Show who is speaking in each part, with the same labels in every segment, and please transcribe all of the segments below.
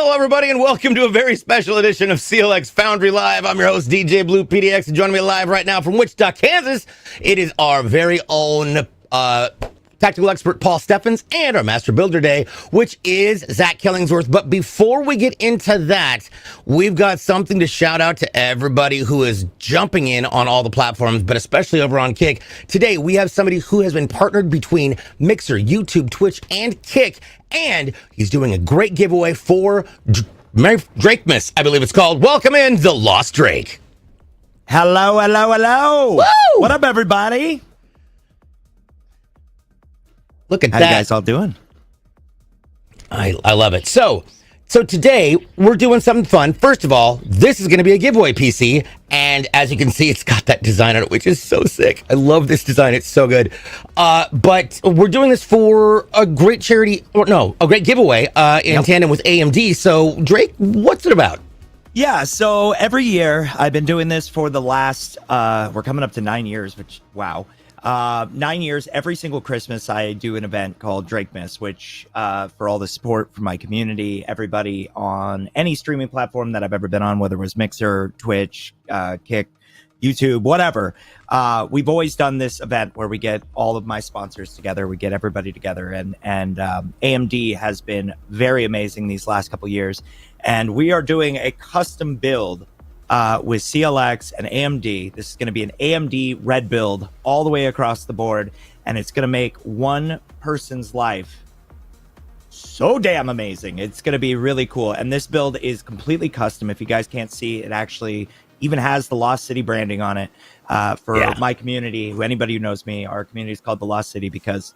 Speaker 1: Hello, everybody, and welcome to a very special edition of CLX Foundry Live. I'm your host, DJ Blue PDX, and joining me live right now from Wichita, Kansas, it is our very own tactical expert, Paul Steffens, and our Master Builder Day, which is Zach Killingsworth. But before we get into that, we've got something to shout out to everybody who is jumping in on all the platforms, but especially over on Kick. Today, we have somebody who has been partnered between Mixer, YouTube, Twitch, and Kick, and he's doing a great giveaway for Drakemas, I believe it's called. Welcome in, TheLostDrake.
Speaker 2: Hello, hello, hello.
Speaker 1: Woo!
Speaker 2: What up, everybody?
Speaker 1: Look at
Speaker 2: How
Speaker 1: that.
Speaker 2: you guys all doing?
Speaker 1: I love it. So today we're doing something fun. First of all, this is going to be a giveaway PC, and as you can see, it's got that design on it, which is so sick. I love this design. It's so good. But we're doing this for a great charity, a great giveaway in tandem with AMD. So Drake, what's it about?
Speaker 2: Yeah, so every year I've been doing this for the last, we're coming up to 9 years, which, wow. 9 years, every single Christmas, I do an event called Drakemas, which for all the support from my community, everybody on any streaming platform that I've ever been on, whether it was Mixer, Twitch, Kick, YouTube, whatever. We've always done this event where we get all of my sponsors together. We get everybody together, and AMD has been very amazing these last couple years. And we are doing a custom build with CLX and AMD. This is going to be an AMD red build all the way across the board, and it's going to make one person's life so damn amazing. It's going to be really cool, and this build is completely custom. If you guys can't see, it actually even has the Lost City branding on it for my community. Anybody who knows me, our community is called the Lost City because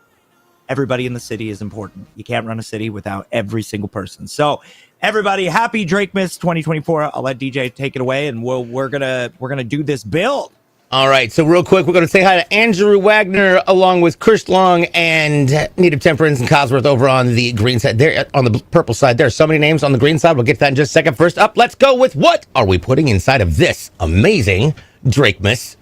Speaker 2: everybody in the city is important. You can't run a city without every single person. So everybody, happy Drakemas 2024. I'll let DJ take it away, and we're gonna do this build.
Speaker 1: All right, so real quick, we're going to say hi to Andrew Wagner, along with Chris Long and Native Temperance and Cosworth over on the green side. There, on the purple side, there are so many names on the green side. We'll get to that in just a second. First up, let's go with what are we putting inside of this amazing Drakemas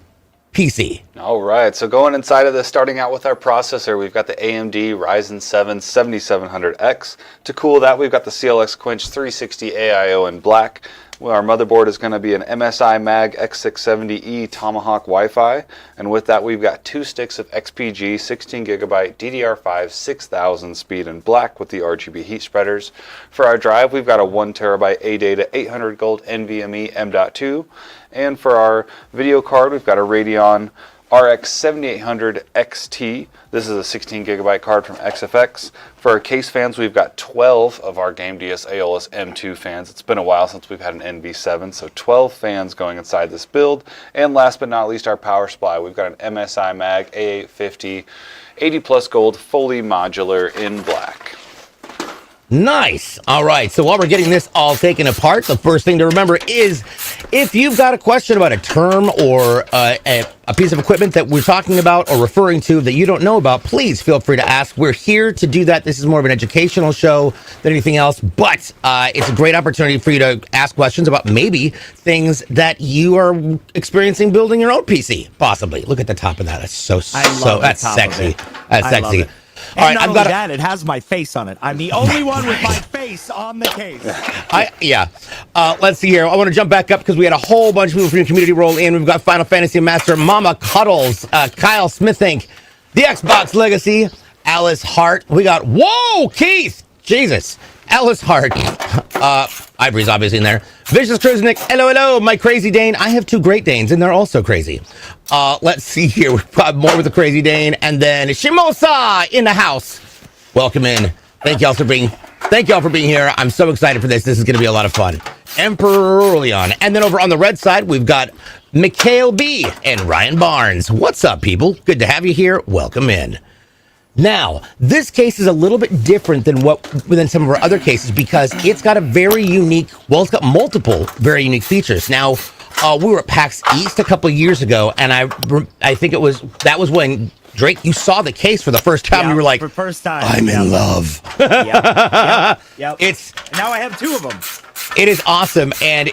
Speaker 1: PC?
Speaker 3: All right, so going inside of this, starting out with our processor, we've got the AMD Ryzen 7 7700X. To cool that, we've got the CLX Quench 360 AIO in black. Well, our motherboard is going to be an MSI Mag X670E Tomahawk Wi-Fi, and with that we've got 2 sticks of XPG 16GB DDR5 6000 speed in black with the RGB heat spreaders. For our drive, we've got a 1TB ADATA 800 Gold NVMe M.2, and for our video card, we've got a Radeon RX 7800 XT. This is a 16GB card from XFX. For our case fans, we've got 12 of our Game DS Aeolus M2 fans. It's been a while since we've had an NV7, so 12 fans going inside this build. And last but not least, our power supply. We've got an MSI Mag A850 80 Plus Gold fully modular in black.
Speaker 1: Nice. All right. So while we're getting this all taken apart, the first thing to remember is if you've got a question about a term or a piece of equipment that we're talking about or referring to that you don't know about, please feel free to ask. We're here to do that. This is more of an educational show than anything else, but it's a great opportunity for you to ask questions about maybe things that you are experiencing building your own PC, possibly. Look at the top of that. That's that's sexy. That's sexy.
Speaker 2: All right, not only that, it has my face on it. I'm the only one with my face on the case.
Speaker 1: Let's see here. I want to jump back up because we had a whole bunch of people from your community roll in. We've got Final Fantasy Master Mama Cuddles, Kyle Smith Inc., the Xbox Legacy, Alice Hart. We got, whoa, Keith! Jesus. Alice Hart. Ivory's obviously in there. Vicious Kruznik. Hello, hello, my Crazy Dane. I have 2 Great Danes, and they're also crazy. Let's see here. We've got more with the Crazy Dane. And then Shimosa in the house. Welcome in. Thank y'all for being here. I'm so excited for this. This is going to be a lot of fun. Emperor Leon. And then over on the red side, we've got Mikhail B. and Ryan Barnes. What's up, people? Good to have you here. Welcome in. Now, this case is a little bit different than some of our other cases because it's got it's got multiple very unique features. Now, we were at PAX East a couple of years ago, and I think that was when, Drake, you saw the case for the first time.
Speaker 2: Yeah,
Speaker 1: you were like,
Speaker 2: for first time.
Speaker 1: I'm in love.
Speaker 2: Yep. Now I have 2 of them.
Speaker 1: It is awesome, and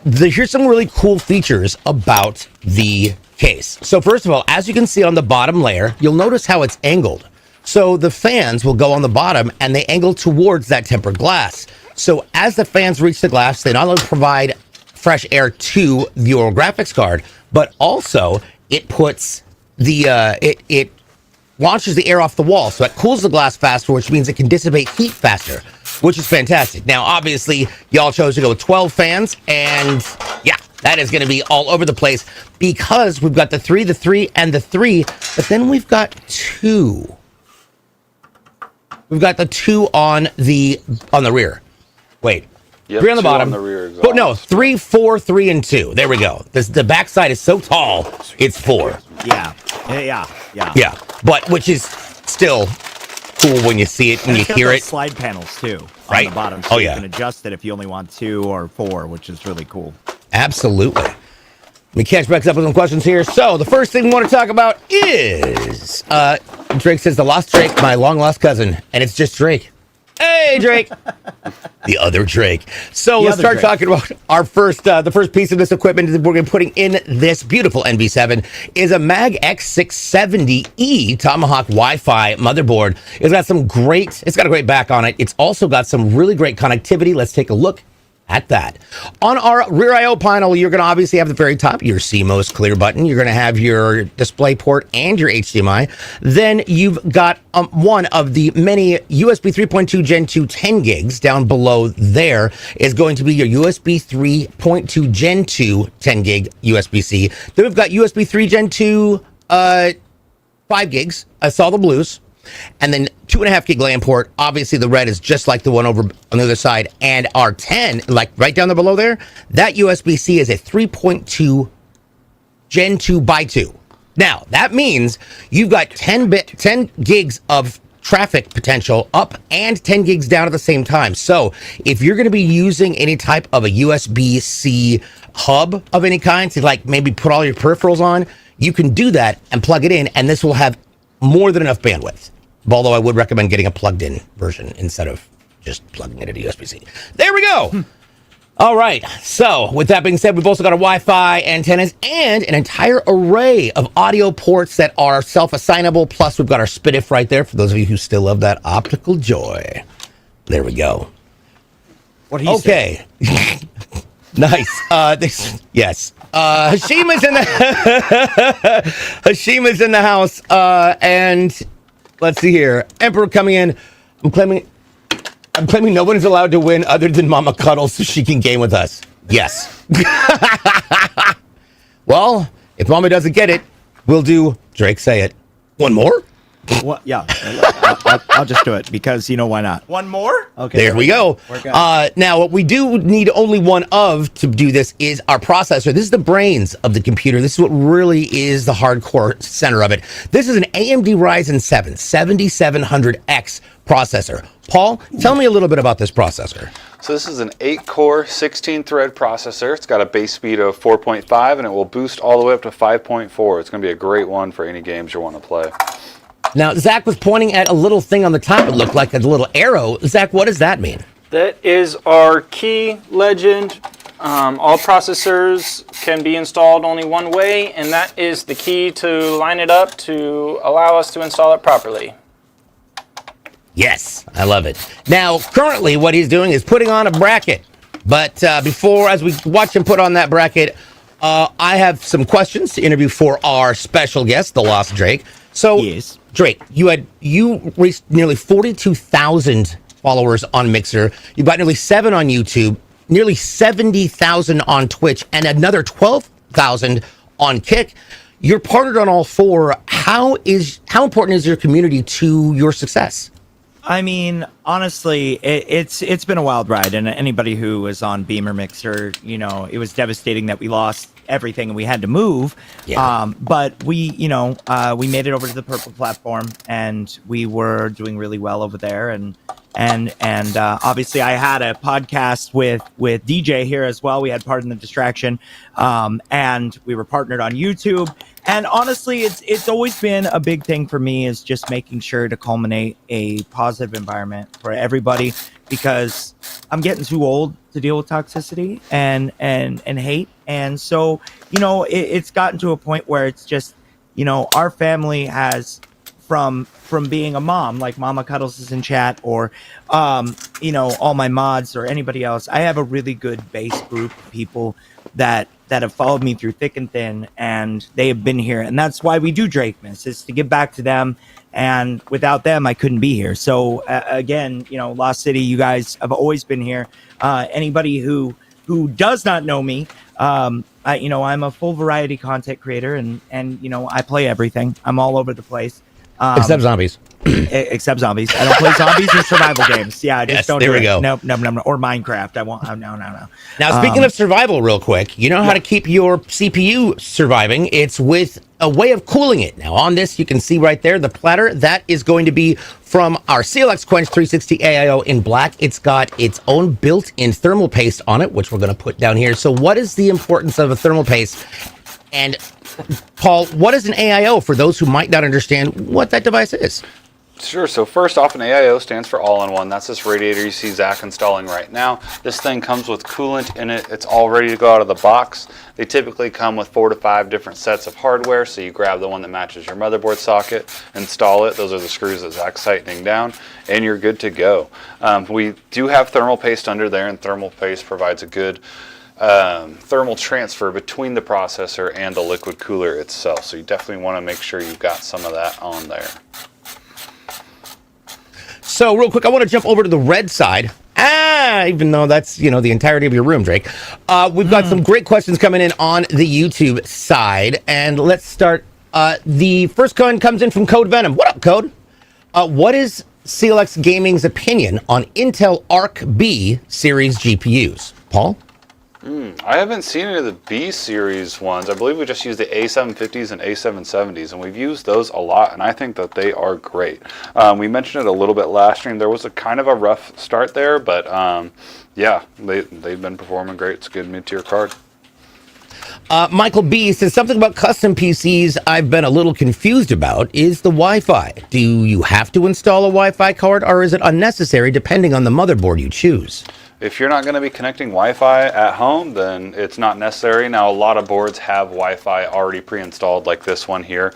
Speaker 1: here's some really cool features about the case. So first of all, as you can see on the bottom layer, you'll notice how it's angled. So the fans will go on the bottom and they angle towards that tempered glass. So as the fans reach the glass, they not only provide fresh air to your graphics card, but also it puts the it launches the air off the wall, so it cools the glass faster, which means it can dissipate heat faster, which is fantastic. Now, obviously, y'all chose to go with 12 fans, and yeah, that is going to be all over the place because we've got the 3, and the 3, but then we've got 2. We've got the 2 on the rear. Wait.
Speaker 3: Yep,
Speaker 1: 3 on the
Speaker 3: 2
Speaker 1: bottom.
Speaker 3: on the rear exhaust.
Speaker 1: Oh, no, 3, 4, 3, and 2. There we go. The backside is so tall, it's 4.
Speaker 2: Yeah.
Speaker 1: Yeah, but which is still cool when you see it, when you
Speaker 2: It's got
Speaker 1: hear
Speaker 2: those
Speaker 1: it.
Speaker 2: slide panels too,
Speaker 1: Right.
Speaker 2: on the bottom. So
Speaker 1: Oh,
Speaker 2: you
Speaker 1: yeah.
Speaker 2: can adjust it if you only want 2 or 4, which is really cool.
Speaker 1: Absolutely. Let me catch back up with some questions here. So the first thing we want to talk about is Drake says the lost Drake, my long lost cousin, and it's just Drake. Hey, Drake. The other Drake. So let's start talking about our first, the first piece of this equipment that we're going to be putting in this beautiful NV7 is a Mag X670E Tomahawk Wi-Fi motherboard. It's got a great back on it. It's also got some really great connectivity. Let's take a look at that. On our rear I/O panel, you're going to obviously have the very top, your CMOS clear button. You're going to have your display port and your HDMI. Then you've got one of the many USB 3.2 Gen 2 10 gigs. Down below there is going to be your USB 3.2 Gen 2 10 gig USB-C. Then we've got USB 3 Gen 2 5 gigs. I saw the blues. And then 2.5 gig LAN port. Obviously, the red is just like the one over on the other side. And our 10, like right down there below there, that USB-C is a 3.2 Gen 2 by 2. Now, that means you've got 10 gigs of traffic potential up and 10 gigs down at the same time. So if you're going to be using any type of a USB-C hub of any kind to like maybe put all your peripherals on, you can do that and plug it in, and this will have more than enough bandwidth. Although I would recommend getting a plugged-in version instead of just plugging it into USB-C. There we go. All right. So with that being said, we've also got a Wi-Fi antennas and an entire array of audio ports that are self-assignable. Plus, we've got our SPDIF right there for those of you who still love that optical joy. There we go.
Speaker 2: What do you say?
Speaker 1: Okay. Nice. Yes. Hashima's in the Hashima's in the house. And let's see here. Emperor coming in. I'm claiming no one is allowed to win other than Mama Cuddles so she can game with us. Yes. Well, if Mama doesn't get it, we'll do Drake say it. One more?
Speaker 2: What? Yeah, I'll just do it because why not?
Speaker 4: One more?
Speaker 2: Okay,
Speaker 1: There we go. Now, what we do need only one of to do this is our processor. This is the brains of the computer. This is what really is the hardcore center of it. This is an AMD Ryzen 7 7700X processor. Paul, tell me a little bit about this processor.
Speaker 3: So this is an 8-core, 16-thread processor. It's got a base speed of 4.5, and it will boost all the way up to 5.4. It's going to be a great one for any games you want to play.
Speaker 1: Now, Zach was pointing at a little thing on the top. It looked like a little arrow. Zach, what does that mean?
Speaker 4: That is our key legend. All processors can be installed only one way, and that is the key to line it up to allow us to install it properly.
Speaker 1: Yes, I love it. Now, currently, what he's doing is putting on a bracket. But as we watch him put on that bracket, I have some questions to interview for our special guest, TheLostDrake. So,
Speaker 2: Yes.
Speaker 1: Drake, you reached nearly 42,000 followers on Mixer. You've got nearly 7 on YouTube, nearly 70,000 on Twitch, and another 12,000 on Kick. You're partnered on all 4. How important is your community to your success?
Speaker 2: I mean, honestly, it's been a wild ride, and anybody who was on Beamer Mixer, it was devastating that we lost everything and we had to move.
Speaker 1: Yeah.
Speaker 2: But we made it over to the Purple platform, and we were doing really well over there. And obviously, I had a podcast with DJ here as well. We had Pardon the Distraction, and we were partnered on YouTube. And honestly, it's always been a big thing for me is just making sure to culminate a positive environment for everybody, because I'm getting too old to deal with toxicity and hate. And so, it's gotten to a point where it's just, our family has from being a mom, like Mama Cuddles is in chat, or all my mods or anybody else. I have a really good base group of people that have followed me through thick and thin, and they have been here, and that's why we do Drake Miss, is to give back to them. And without them, I couldn't be here. So again, Lost City, you guys have always been here. Anybody who does not know me, I'm a full variety content creator, and I play everything. I'm all over the place.
Speaker 1: Except zombies.
Speaker 2: Except zombies. I don't play zombies in survival games. Yeah, just don't.
Speaker 1: There
Speaker 2: do
Speaker 1: we
Speaker 2: it.
Speaker 1: go.
Speaker 2: No. Or Minecraft. I won't. No.
Speaker 1: Now, speaking of survival, real quick, you know how to keep your CPU surviving? It's with a way of cooling it. Now, on this, you can see right there, the platter, that is going to be from our CLX Quench 360 AIO in black. It's got its own built-in thermal paste on it, which we're going to put down here. So what is the importance of a thermal paste? And Paul, what is an AIO for those who might not understand what that device is?
Speaker 3: Sure. So first off, an AIO stands for all-in-one. That's this radiator you see Zach installing right now. This thing comes with coolant in it. It's all ready to go out of the box. They typically come with 4 to 5 different sets of hardware. So you grab the one that matches your motherboard socket, install it. Those are the screws that Zach's tightening down, and you're good to go. We do have thermal paste under there, and thermal paste provides a good thermal transfer between the processor and the liquid cooler itself. So you definitely want to make sure you've got some of that on there.
Speaker 1: So real quick, I want to jump over to the red side. Even though that's, the entirety of your room, Drake. We've got some great questions coming in on the YouTube side. And let's start. The first one comes in from Code Venom. What up, Code? What is CLX Gaming's opinion on Intel Arc B series GPUs? Paul?
Speaker 3: I haven't seen any of the B series ones. I believe we just use the A750s and A770s, and we've used those a lot, and I think that they are great. We mentioned it a little bit last stream. There was a kind of a rough start there, but yeah, they've been performing great. It's a good mid-tier card.
Speaker 1: Michael B says something about custom PCs I've been a little confused about is the Wi-Fi. Do you have to install a Wi-Fi card, or is it unnecessary depending on the motherboard you choose?
Speaker 3: If you're not going to be connecting Wi-Fi at home, then it's not necessary. Now, a lot of boards have Wi-Fi already pre-installed, like this one here.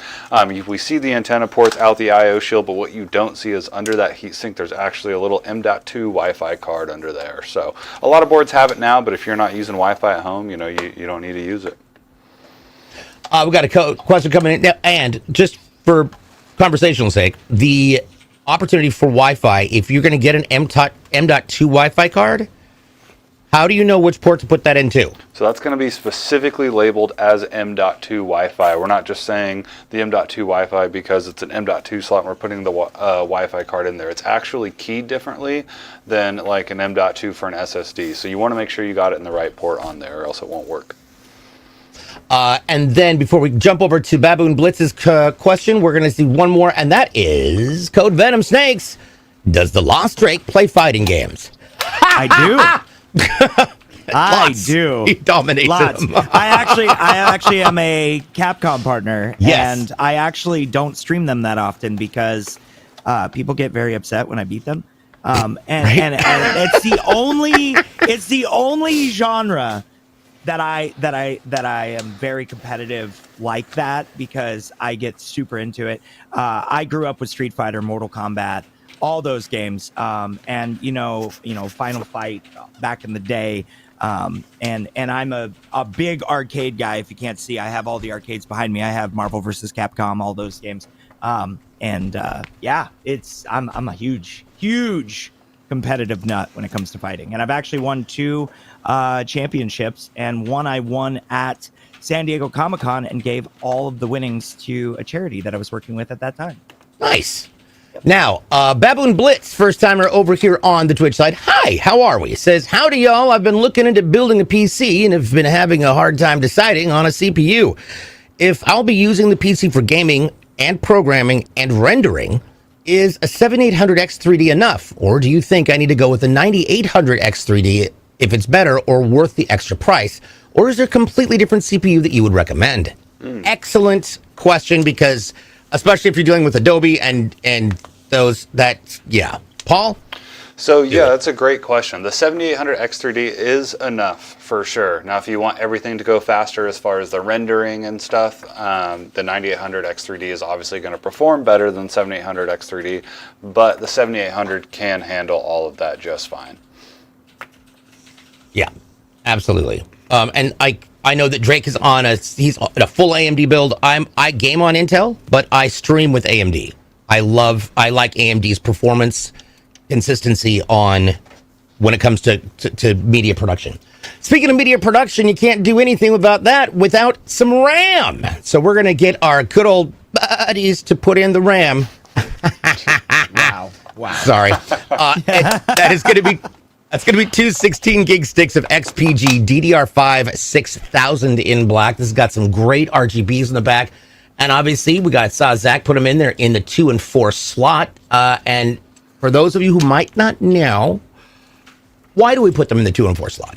Speaker 3: We see the antenna ports out the I/O shield, but what you don't see is under that heatsink, there's actually a little M.2 Wi-Fi card under there. So a lot of boards have it now, but if you're not using Wi-Fi at home, you don't need to use it.
Speaker 1: We got a question coming in now, and just for conversational sake, the opportunity for Wi-Fi, if you're going to get an M.2 Wi-Fi card, how do you know which port to put that into?
Speaker 3: So that's going to be specifically labeled as M.2 Wi-Fi. We're not just saying the M.2 Wi-Fi because it's an M.2 slot and we're putting the Wi-Fi card in there. It's actually keyed differently than like an M.2 for an SSD. So you want to make sure you got it in the right port on there or else it won't work.
Speaker 1: And then before we jump over to Baboon Blitz's question, we're going to see one more, and that is Code Venom Snakes. Does TheLostDrake play fighting games?
Speaker 2: I do. I do.
Speaker 1: He dominates them.
Speaker 2: I actually am a Capcom partner,
Speaker 1: yes.
Speaker 2: And I actually don't stream them that often because people get very upset when I beat them. And it's the only genre that I am very competitive like that because I get super into it. I grew up with Street Fighter, Mortal Kombat, all those games, and Final Fight back in the day, and I'm a big arcade guy. If you can't see, I have all the arcades behind me. I have Marvel vs. Capcom, all those games, yeah, I'm a huge competitive nut when it comes to fighting, and I've actually won 2 championships, and one I won at San Diego Comic-Con and gave all of the winnings to a charity that I was working with at that time.
Speaker 1: Nice. Now, Baboon Blitz, first timer over here on the Twitch side. Hi, how are we? Says, howdy y'all. I've been looking into building a PC and have been having a hard time deciding on a CPU. If I'll be using the PC for gaming and programming and rendering, is a 7800X3D enough? Or do you think I need to go with a 9800X3D if it's better or worth the extra price? Or is there a completely different CPU that you would recommend? Excellent question, because especially if you're dealing with Adobe and those that, yeah. Paul?
Speaker 3: So yeah, that's a great question. The 7800X3D is enough for sure. Now, if you want everything to go faster as far as the rendering and stuff, the 9800X3D is obviously going to perform better than 7800X3D, but the 7800 can handle all of that just fine.
Speaker 1: Yeah, absolutely. And I know that Drake is on he's on a full AMD build. I game on Intel, but I stream with AMD. I like AMD's performance consistency on when it comes to media production. Speaking of media production, you can't do anything about that without some RAM. So we're gonna get our good old buddies to put in the RAM.
Speaker 2: Wow.
Speaker 1: Sorry, that's gonna be two 16 gig sticks of XPG DDR5 6000 in black. This has got some great RGBs in the back, and obviously we saw Zach put them in there in the 2 and 4 slot. And for those of you who might not know, why do we put them in the 2 and 4 slot?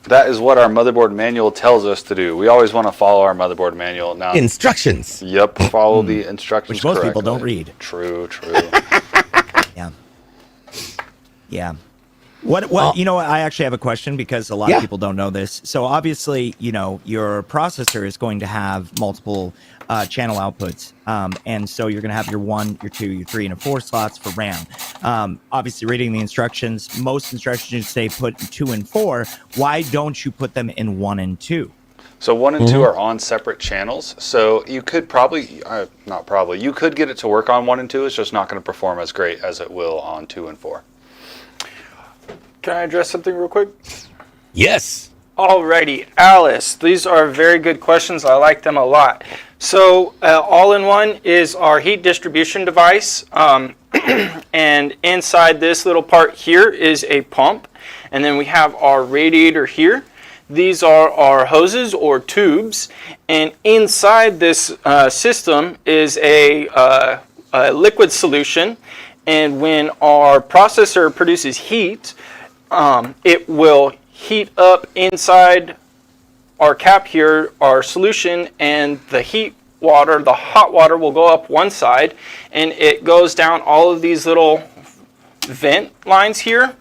Speaker 3: That is what our motherboard manual tells us to do. We always want to follow our motherboard manual. Now,
Speaker 1: Instructions.
Speaker 3: Yep, follow the instructions
Speaker 2: Which most
Speaker 3: correctly.
Speaker 2: people don't read.
Speaker 3: True.
Speaker 2: Yeah. What you know what, I actually have a question because a lot of people don't know this. So obviously, your processor is going to have multiple channel outputs. And so you're going to have your 1, your 2, your 3, and your 4 slots for RAM. Obviously, reading the instructions, most instructions say put 2 and 4. Why don't you put them in 1 and 2?
Speaker 3: So 1 and 2 are on separate channels. So you could you could get it to work on 1 and 2. It's just not going to perform as great as it will on 2 and 4.
Speaker 4: Can I address something real quick?
Speaker 1: Yes.
Speaker 4: Alrighty, Alice, these are very good questions. I like them a lot. So all-in-one is our heat distribution device. And inside this little part here is a pump. And then we have our radiator here. These are our hoses or tubes. And inside this system is a liquid solution. And when our processor produces heat, it will heat up inside our cap here, our solution, and the hot water will go up one side, and it goes down all of these little vent lines here,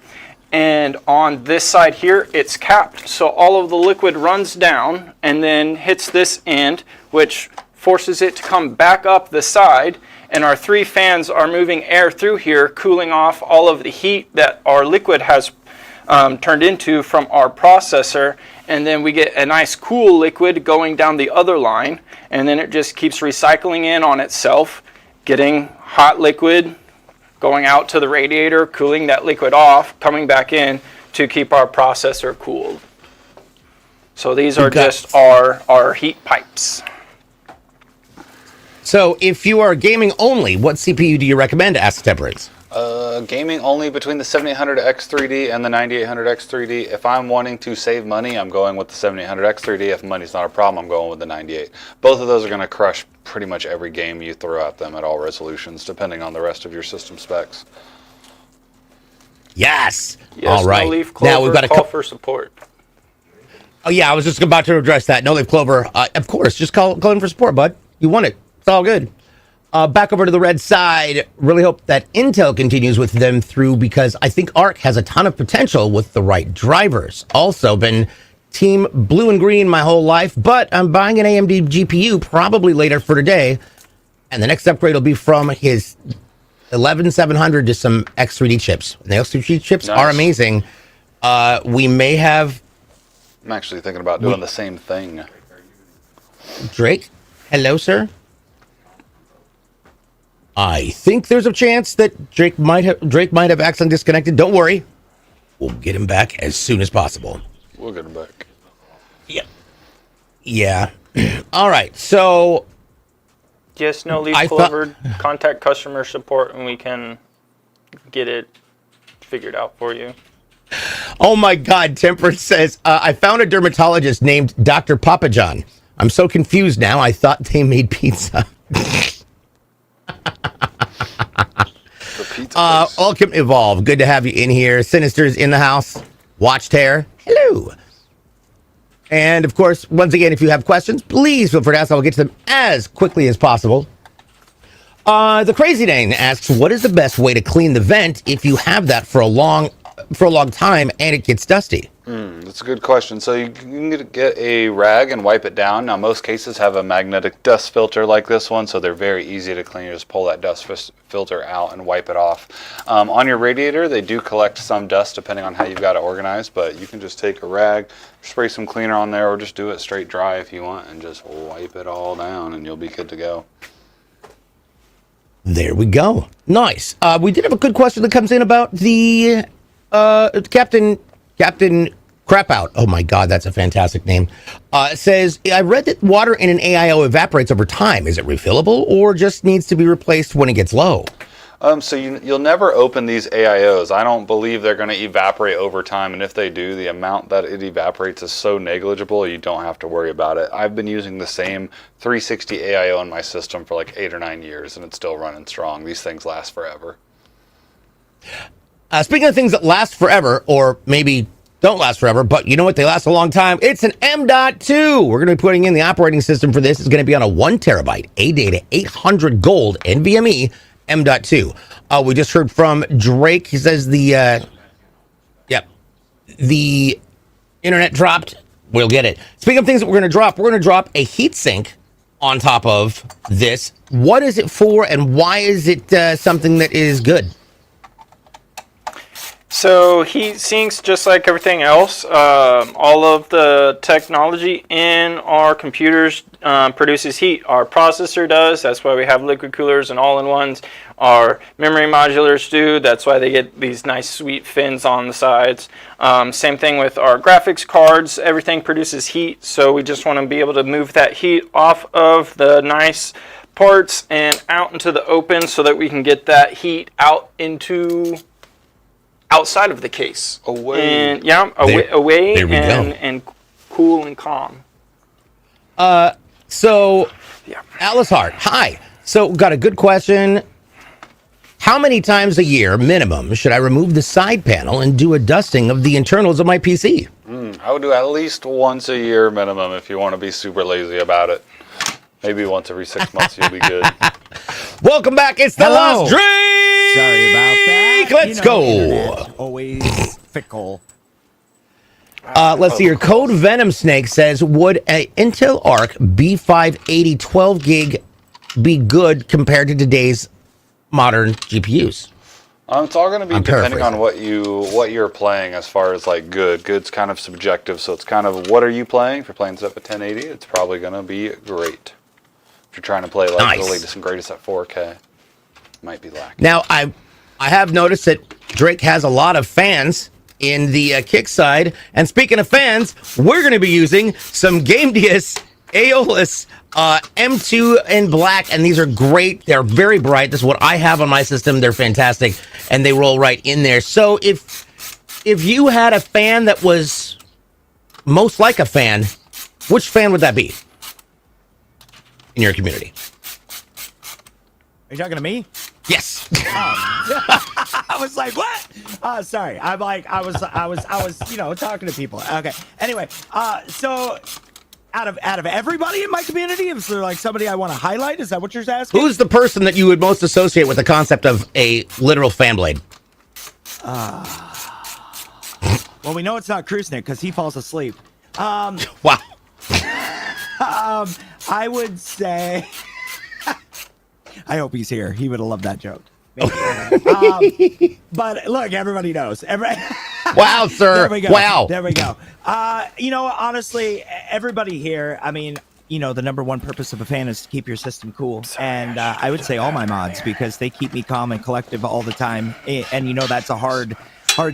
Speaker 4: and on this side here, it's capped. So all of the liquid runs down and then hits this end, which forces it to come back up the side, and our 3 fans are moving air through here, cooling off all of the heat that our liquid has turned into from our processor, and then we get a nice cool liquid going down the other line, and then it just keeps recycling in on itself, getting hot liquid, going out to the radiator, cooling that liquid off, coming back in to keep our processor cooled. So these are just our heat pipes.
Speaker 1: So if you are gaming only, what CPU do you recommend? Ask Temperance.
Speaker 3: Gaming only between the 7800X3D and the 9800X3D. If I'm wanting to save money, I'm going with the 7800X3D. If money's not a problem, I'm going with the 98. Both of those are going to crush pretty much every game you throw at them at all resolutions, depending on the rest of your system specs.
Speaker 1: Yes.
Speaker 4: Yes,
Speaker 1: all right.
Speaker 4: No Leaf Clover,
Speaker 1: now we've got a
Speaker 4: call for support.
Speaker 1: Oh yeah, I was just about to address that. No Leaf Clover. Of course, just call in for support, bud. You want it. It's all good. Back over to the red side. Really hope that Intel continues with them through, because I think ARC has a ton of potential with the right drivers. Also been team blue and green my whole life, but I'm buying an AMD GPU probably later for today. And the next upgrade will be from his 11700 to some X3D chips. And the X3D chips are amazing. We may have...
Speaker 3: I'm actually thinking about doing the same thing.
Speaker 1: Drake? Hello, sir? I think there's a chance that Drake might have accidentally disconnected. Don't worry. We'll get him back as soon as possible.
Speaker 3: We'll get him back.
Speaker 1: Yeah. Yeah. All right. So...
Speaker 4: Yes, No Leaf Clover, contact customer support and we can get it figured out for you.
Speaker 1: Oh my God, Temperance says, I found a dermatologist named Dr. Papa John. I'm so confused now. I thought they made pizza. Welcome, Evolve. Good to have you in here. Sinister's in the house. Watched Hair. Hello. And of course, once again, if you have questions, please feel free to ask. I'll get to them as quickly as possible. The Crazy Dane asks, what is the best way to clean the vent if you have that for a long time and it gets dusty?
Speaker 3: That's a good question. So you can get a rag and wipe it down. Now, most cases have a magnetic dust filter like this one, so they're very easy to clean. You just pull that dust filter out and wipe it off. On your radiator, they do collect some dust depending on how you've got it organized, but you can just take a rag, spray some cleaner on there, or just do it straight dry if you want, and just wipe it all down, and you'll be good to go.
Speaker 1: There we go. Nice. We did have a good question that comes in about the Captain Crap Out. Oh my God, that's a fantastic name. It says, I read that water in an AIO evaporates over time. Is it refillable or just needs to be replaced when it gets low?
Speaker 3: So you'll never open these AIOs. I don't believe they're going to evaporate over time, and if they do, the amount that it evaporates is so negligible you don't have to worry about it. I've been using the same 360 AIO in my system for like 8 or 9 years, and it's still running strong. These things last forever.
Speaker 1: Speaking of things that last forever, or maybe don't last forever, but you know what? They last a long time. It's an M.2. We're going to be putting in the operating system for this. It's going to be on a 1 terabyte ADATA 800 gold NVMe M.2. We just heard from Drake. He says the internet dropped. We'll get it. Speaking of things that we're going to drop a heatsink on top of this. What is it for, and why is it something that is good?
Speaker 4: So heat sinks, just like everything else. All of the technology in our computers produces heat. Our processor does. That's why we have liquid coolers and all-in-ones. Our memory modulars do. That's why they get these nice sweet fins on the sides. Same thing with our graphics cards. Everything produces heat. So we just want to be able to move that heat off of the nice parts and out into the open so that we can get that heat out into outside of the case.
Speaker 3: Away.
Speaker 4: And away and cool and calm.
Speaker 1: So Alice Hart, hi. So got a good question. How many times a year minimum should I remove the side panel and do a dusting of the internals of my PC?
Speaker 3: I would do at least once a year minimum if you want to be super lazy about it. Maybe once every 6 months you'll be good.
Speaker 1: Welcome back. It's the Lost Drake.
Speaker 2: Sorry about that.
Speaker 1: Let's go.
Speaker 2: Internet, always fickle.
Speaker 1: Let's see here. Code Venom Snake says, would a Intel Arc B580 12 gig be good compared to today's modern GPUs?
Speaker 3: It's all going to be depending on what you're playing as far as like good. Good's kind of subjective, so it's kind of what are you playing? If you're playing stuff at 1080, it's probably going to be great. If you're trying to play like the latest and greatest at 4K, it might be lacking.
Speaker 1: Now, I have noticed that Drake has a lot of fans in the kick side. And speaking of fans, we're going to be using some GameDius Aeolus M2 in black, and these are great. They're very bright. This is what I have on my system. They're fantastic, and they roll right in there. So if you had a fan that was most like a fan, which fan would that be in your community?
Speaker 2: Are you talking to me?
Speaker 1: Yes.
Speaker 2: I was like, what? Sorry. I was, talking to people. Okay. Anyway, so out of everybody in my community, is there like somebody I want to highlight? Is that what you're asking?
Speaker 1: Who's the person that you would most associate with the concept of a literal fan blade?
Speaker 2: Well, we know it's not Krusnik because he falls asleep.
Speaker 1: Wow.
Speaker 2: I would say. I hope he's here. He would have loved that joke. But look, everybody knows.
Speaker 1: Wow, sir.
Speaker 2: There we go.
Speaker 1: Wow.
Speaker 2: There we go. Honestly, everybody here, I mean, the number one purpose of a fan is to keep your system cool. And I would say all my mods, because they keep me calm and collective all the time. And that's a hard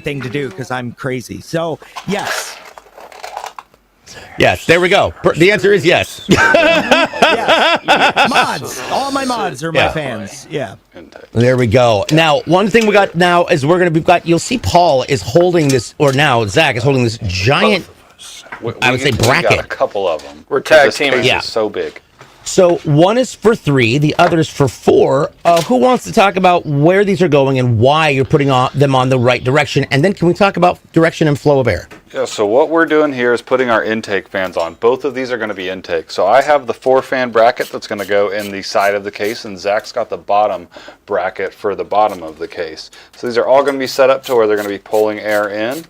Speaker 2: thing to do because I'm crazy. So, yes.
Speaker 1: Yes, there we go. The answer is yes.
Speaker 2: Yes. Mods. All my mods are my fans. Yeah.
Speaker 1: There we go. Now, one thing we got now is you'll see Paul is holding this, or now Zach is holding this giant, I would say bracket.
Speaker 3: We got a couple of them.
Speaker 4: We're tag teaming.
Speaker 3: Yeah. So big.
Speaker 1: So one is for 3, the other is for 4. Who wants to talk about where these are going and why you're putting them on the right direction? And then can we talk about direction and flow of air?
Speaker 3: Yeah, so what we're doing here is putting our intake fans on. Both of these are going to be intake. So I have the 4-fan bracket that's going to go in the side of the case, and Zach's got the bottom bracket for the bottom of the case. So these are all going to be set up to where they're going to be pulling air in.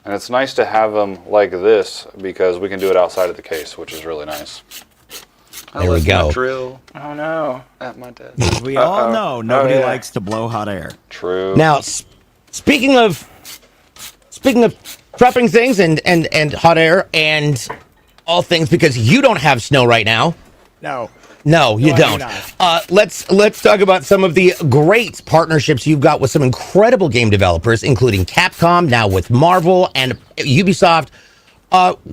Speaker 3: And it's nice to have them like this because we can do it outside of the case, which is really nice.
Speaker 1: There we go.
Speaker 3: Drill
Speaker 4: Oh no.
Speaker 3: at my desk.
Speaker 2: We all know nobody
Speaker 4: yeah.
Speaker 2: likes to blow hot air.
Speaker 3: True.
Speaker 1: Now, speaking of trapping things and hot air and all things, because you don't have snow right now. No, you
Speaker 2: I do
Speaker 1: don't.
Speaker 2: not.
Speaker 1: Let's talk about some of the great partnerships you've got with some incredible game developers, including Capcom, now with Marvel and Ubisoft.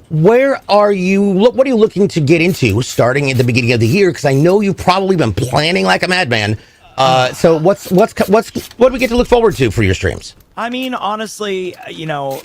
Speaker 1: Where are you? What are you looking to get into starting at the beginning of the year? Because I know you've probably been planning like a madman. So what do we get to look forward to for your streams?
Speaker 2: I mean, honestly,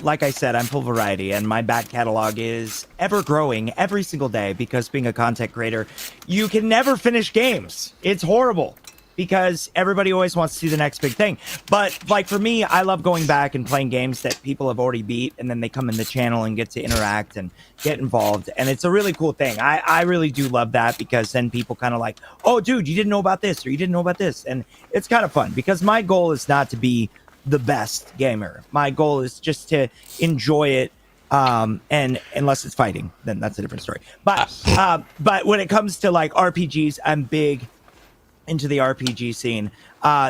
Speaker 2: like I said, I'm full variety, and my back catalog is ever growing every single day because being a content creator, you can never finish games. It's horrible because everybody always wants to see the next big thing. But like for me, I love going back and playing games that people have already beat, and then they come in the channel and get to interact and get involved. And it's a really cool thing. I really do love that because then people kind of like, oh, dude, you didn't know about this or you didn't know about this. And it's kind of fun because my goal is not to be the best gamer. My goal is just to enjoy it. And unless it's fighting, then that's a different story. But when it comes to like RPGs, I'm big into the RPG scene.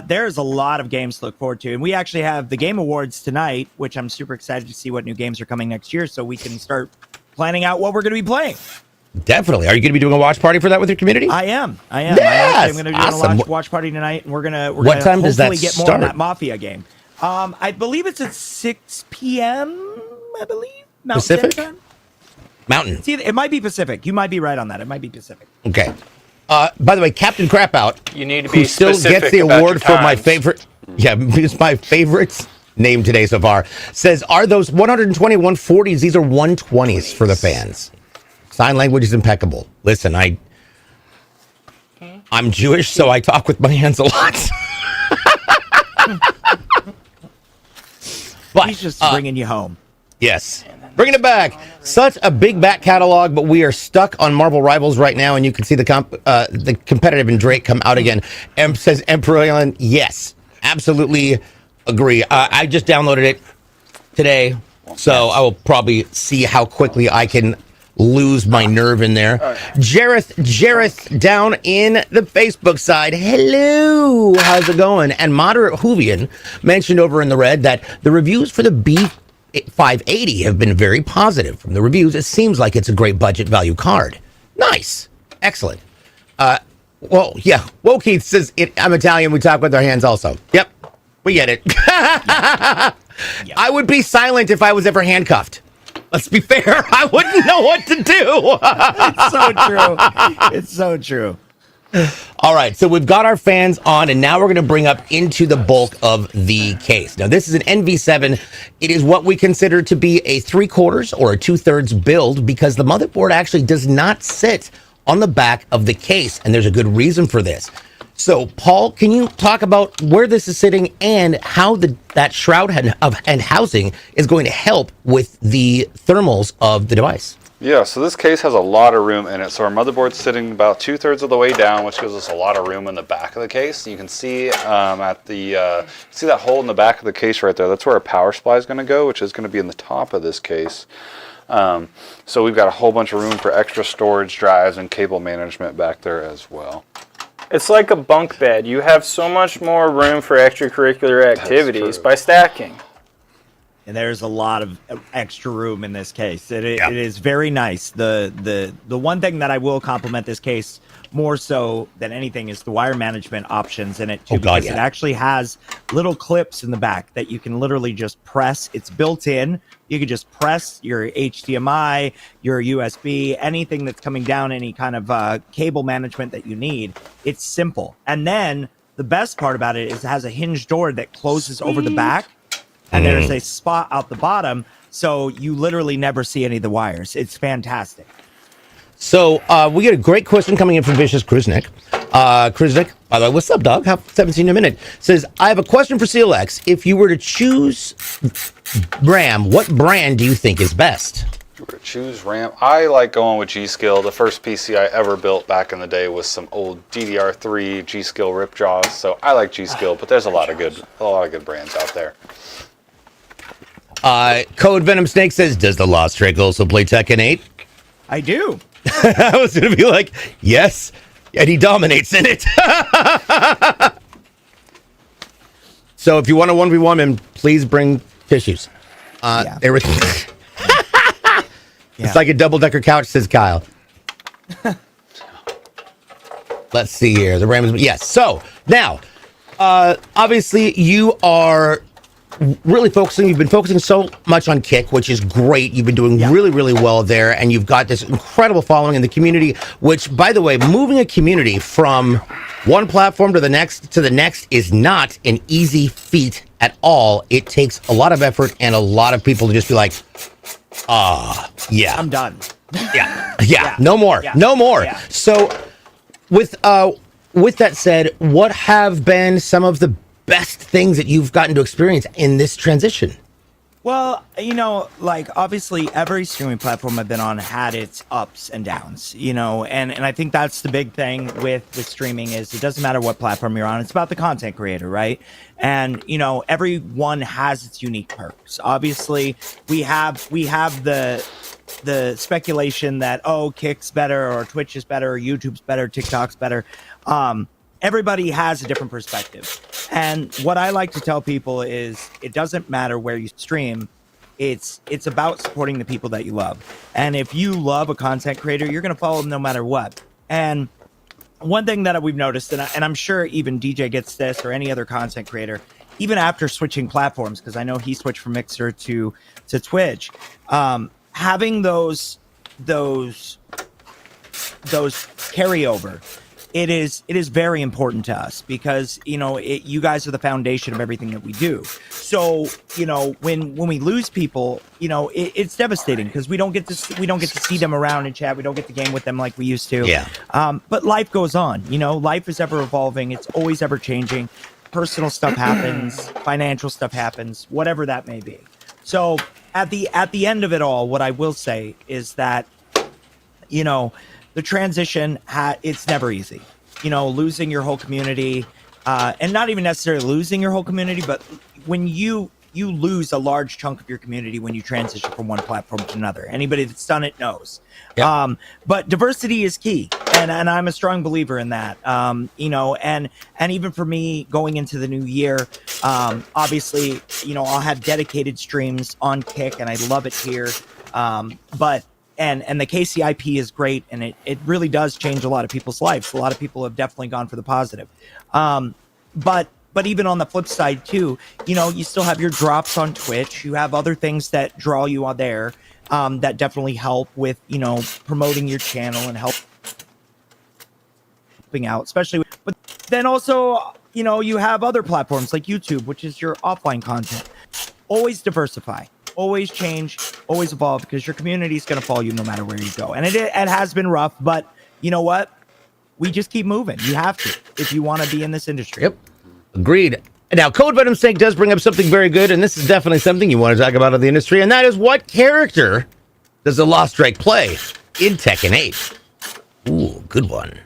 Speaker 2: There's a lot of games to look forward to, and we actually have the Game Awards tonight, which I'm super excited to see what new games are coming next year, so we can start planning out what we're going to be playing.
Speaker 1: Definitely. Are you going to be doing a watch party for that with your community?
Speaker 2: I am.
Speaker 1: Yes!
Speaker 2: I'm going to be doing
Speaker 1: Awesome.
Speaker 2: a watch party tonight, and we're going to
Speaker 1: What time does that
Speaker 2: hopefully get more
Speaker 1: start?
Speaker 2: on that Mafia game. I believe it's at 6 p.m. I believe Mountain
Speaker 1: Pacific?
Speaker 2: Standard Time.
Speaker 1: Mountain.
Speaker 2: See, it might be Pacific. You might be right on that. It might be Pacific.
Speaker 1: Okay. By the way, Captain Crapout,
Speaker 4: You need to
Speaker 1: who
Speaker 4: be
Speaker 1: still
Speaker 4: specific
Speaker 1: gets the
Speaker 4: about
Speaker 1: award
Speaker 4: your
Speaker 1: for my
Speaker 4: times.
Speaker 1: favorite. Yeah, it's my favorite name today so far. Says, are those 120 140s? These are 120s for the fans. Sign language is impeccable. Listen, I'm Jewish, so I talk with my hands a lot. But
Speaker 2: He's just bringing you home.
Speaker 1: yes, bringing it back. Such a big back catalog, but we are stuck on Marvel Rivals right now, and you can see the competitive in Drake come out again. Says Emperor Alien, yes, absolutely agree. I just downloaded it today, so I will probably see how quickly I can lose my nerve in there. Jareth down in the Facebook side. Hello, how's it going? And Moderate Hoovian mentioned over in the red that the reviews for the B580 have been very positive. From the reviews, it seems like it's a great budget value card. Nice. Excellent. Well, yeah. Whoa, Keith says, I'm Italian. We talk with our hands also. Yep. We get it. I would be silent if I was ever handcuffed. Let's be fair. I wouldn't know what to do.
Speaker 2: It's so true. It's so true.
Speaker 1: All right, so we've got our fans on, and now we're going to bring up into the bulk of the case. Now, this is an NV7. It is what we consider to be a 3/4 or a 2/3 build because the motherboard actually does not sit on the back of the case, and there's a good reason for this. So, Paul, can you talk about where this is sitting and how that shroud and housing is going to help with the thermals of the device?
Speaker 3: Yeah, so this case has a lot of room in it. So our motherboard's sitting about 2/3 of the way down, which gives us a lot of room in the back of the case. You can see see that hole in the back of the case right there. That's where our power supply is going to go, which is going to be in the top of this case. So we've got a whole bunch of room for extra storage drives and cable management back there as well.
Speaker 4: It's like a bunk bed. You have so much more room for extracurricular activities by stacking.
Speaker 2: And there's a lot of extra room in this case. It is very nice. The one thing that I will compliment this case more so than anything is the wire management options in it too, because it actually has little clips in the back that you can literally just press. It's built in. You can just press your HDMI, your USB, anything that's coming down, any kind of cable management that you need. It's simple. And then the best part about it is it has a hinge door that closes over the back. And there's a spot out the bottom, so you literally never see any of the wires. It's fantastic.
Speaker 1: So we get a great question coming in from Vicious Kruznik. Krizvik, by the way, what's up, dog? Have 17 a minute. Says, I have a question for CLX. If you were to choose RAM, what brand do you think is best?
Speaker 3: If you were to choose RAM, I like going with G-Skill. The first PC I ever built back in the day was some old DDR3 G-Skill ripjaws. So I like G-Skill, but there's a lot of good brands out there.
Speaker 1: Code Venom Snake says, does the Lost Drake also play Tekken 8?
Speaker 2: I do.
Speaker 1: I was going to be like, yes, and he dominates in it. So if you want to 1v1 him, please bring tissues.
Speaker 2: Yeah.
Speaker 1: It's like a double-decker couch, says Kyle. Let's see here. The RAM is... Yes. So, now, obviously, you are really focusing. You've been focusing so much on Kick, which is great. You've been doing really, really well there, and you've got this incredible following in the community, which, by the way, moving a community from one platform to the next is not an easy feat at all. It takes a lot of effort and a lot of people to just be like, yeah.
Speaker 2: I'm done.
Speaker 1: Yeah. No more.
Speaker 2: Yeah.
Speaker 1: No more.
Speaker 2: Yeah.
Speaker 1: So with that said, what have been some of the best things that you've gotten to experience in this transition?
Speaker 2: Well, like obviously every streaming platform I've been on had its ups and downs, and I think that's the big thing with streaming is it doesn't matter what platform you're on. It's about the content creator, right? And, everyone has its unique perks. Obviously, we have the speculation that, Kick's better or Twitch is better or YouTube's better, TikTok's better. Everybody has a different perspective. And what I like to tell people is it doesn't matter where you stream. It's about supporting the people that you love. And if you love a content creator, you're going to follow them no matter what. And one thing that we've noticed, and I'm sure even DJ gets this or any other content creator, even after switching platforms, because I know he switched from Mixer to Twitch, having those carryover, it is very important to us because you guys are the foundation of everything that we do. So when we lose people, it's devastating because we don't get to see them around and chat. We don't get to game with them like we used to.
Speaker 1: Yeah.
Speaker 2: But life goes on. Life is ever evolving. It's always ever changing. Personal stuff happens. Financial stuff happens. Whatever that may be. So at the end of it all, what I will say is that the transition, it's never easy. Losing your whole community, and not even necessarily losing your whole community, but when you lose a large chunk of your community when you transition from one platform to another. Anybody that's done it knows. Yep. But diversity is key, and I'm a strong believer in that. And even for me going into the new year, obviously, I'll have dedicated streams on Kick, and I love it here. But And the KCIP is great, and it really does change a lot of people's lives. A lot of people have definitely gone for the positive. But even on the flip side too, you still have your drops on Twitch. You have other things that draw you on there that definitely help with promoting your channel and helping out, especially. But then also you have other platforms like YouTube, which is your offline content. Always diversify. Always change, always evolve, because your community is going to follow you no matter where you go. And it has been rough, but you know what? We just keep moving. You have to if you want to be in this industry.
Speaker 1: Yep. Agreed. Now, Code Venom Snake does bring up something very good, and this is definitely something you want to talk about in the industry, and that is what character does the Lost Drake play in Tekken 8? Ooh, good one.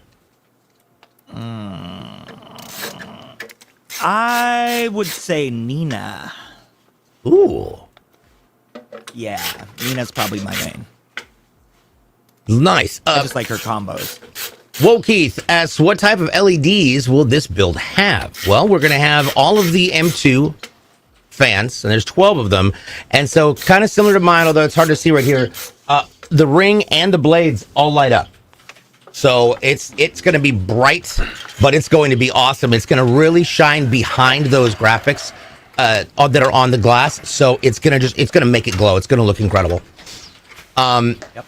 Speaker 2: I would say Nina.
Speaker 1: Ooh.
Speaker 2: Yeah, Nina's probably my main.
Speaker 1: Nice.
Speaker 2: I just like her combos.
Speaker 1: Whoa, Keith asks, what type of LEDs will this build have? Well, we're going to have all of the M2 fans, and there's 12 of them. And so kind of similar to mine, although it's hard to see right here, the ring and the blades all light up. So it's going to be bright, but it's going to be awesome. It's going to really shine behind those graphics that are on the glass. So it's going to make it glow. It's going to look incredible.
Speaker 2: Yep.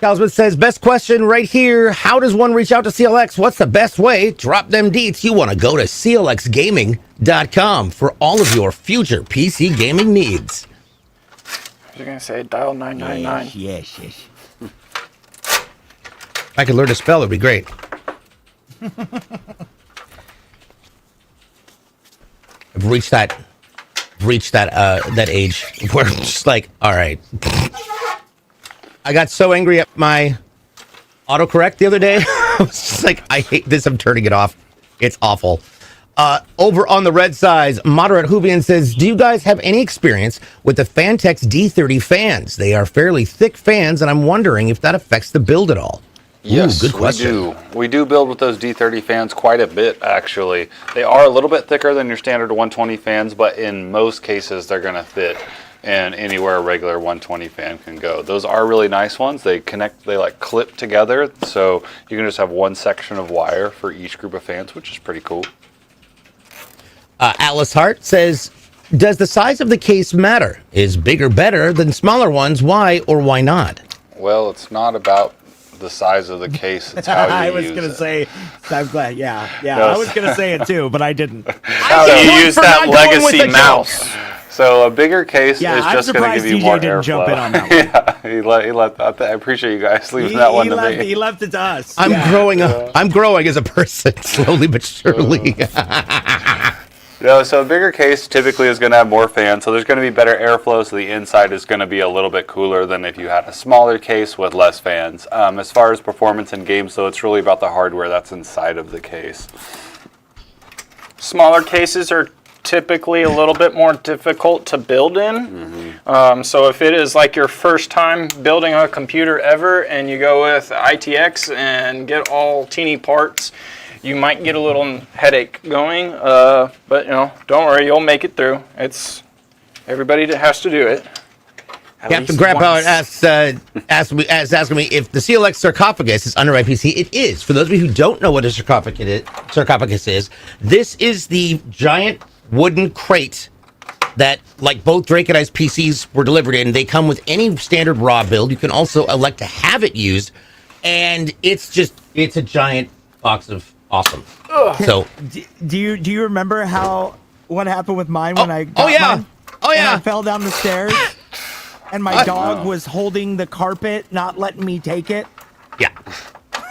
Speaker 1: Calsman says, best question right here. How does one reach out to CLX? What's the best way? Drop them deets. You want to go to clxgaming.com for all of your future PC gaming needs.
Speaker 4: You're going to say dial 999.
Speaker 2: Yes.
Speaker 1: If I could learn to spell, it'd be great. I've reached that age where I'm just like, all right. I got so angry at my autocorrect the other day. I was just like, I hate this. I'm turning it off. It's awful. Over on the red side, Moderate Hoovian says, do you guys have any experience with the Fantex D30 fans? They are fairly thick fans, and I'm wondering if that affects the build at all.
Speaker 3: Yes,
Speaker 1: good question.
Speaker 3: we do. We do build with those D30 fans quite a bit, actually. They are a little bit thicker than your standard 120 fans, but in most cases, they're going to fit in anywhere a regular 120 fan can go. Those are really nice ones. They connect, they like clip together, so you can just have one section of wire for each group of fans, which is pretty cool.
Speaker 1: Alice Hart says, does the size of the case matter? Is bigger better than smaller ones? Why or why not?
Speaker 3: Well, it's not about the size of the case, it's how you
Speaker 2: I was
Speaker 3: use
Speaker 2: going to
Speaker 3: it.
Speaker 2: say, I'm glad, yeah.
Speaker 3: Yes.
Speaker 2: I was going to say it too, but I didn't.
Speaker 3: How
Speaker 1: I
Speaker 3: you
Speaker 1: get
Speaker 3: use
Speaker 1: one for
Speaker 3: that
Speaker 1: not going with
Speaker 3: legacy
Speaker 1: the joke.
Speaker 3: mouse. So a bigger case
Speaker 2: Yeah,
Speaker 3: is
Speaker 2: I'm
Speaker 3: just going to
Speaker 2: surprised
Speaker 3: give you
Speaker 2: DJ
Speaker 3: more
Speaker 2: didn't
Speaker 3: airflow.
Speaker 2: jump in on that one.
Speaker 3: Yeah, I appreciate you guys leaving that one to me.
Speaker 2: He left it to us.
Speaker 1: I'm
Speaker 2: Yeah.
Speaker 1: growing up. I'm growing as a person, slowly but surely.
Speaker 3: So a bigger case typically is going to have more fans, so there's going to be better airflow, so the inside is going to be a little bit cooler than if you had a smaller case with less fans. As far as performance in games, though, it's really about the hardware that's inside of the case.
Speaker 4: Smaller cases are typically a little bit more difficult to build in. So if it is like your first time building a computer ever and you go with ITX and get all teeny parts, you might get a little headache going, but don't worry, you'll make it through. It's everybody that has to do it.
Speaker 1: Captain Grandpa asking me if the CLX sarcophagus is under my PC. It is. For those of you who don't know what a sarcophagus is, this is the giant wooden crate that, like both Drake and I's PCs were delivered in. They come with any standard raw build. You can also elect to have it used, and it's a giant box of awesome. So,
Speaker 2: Do you remember what happened with mine when I got mine? And I fell down the stairs, and my dog was holding the carpet, not letting me take it.
Speaker 1: yeah,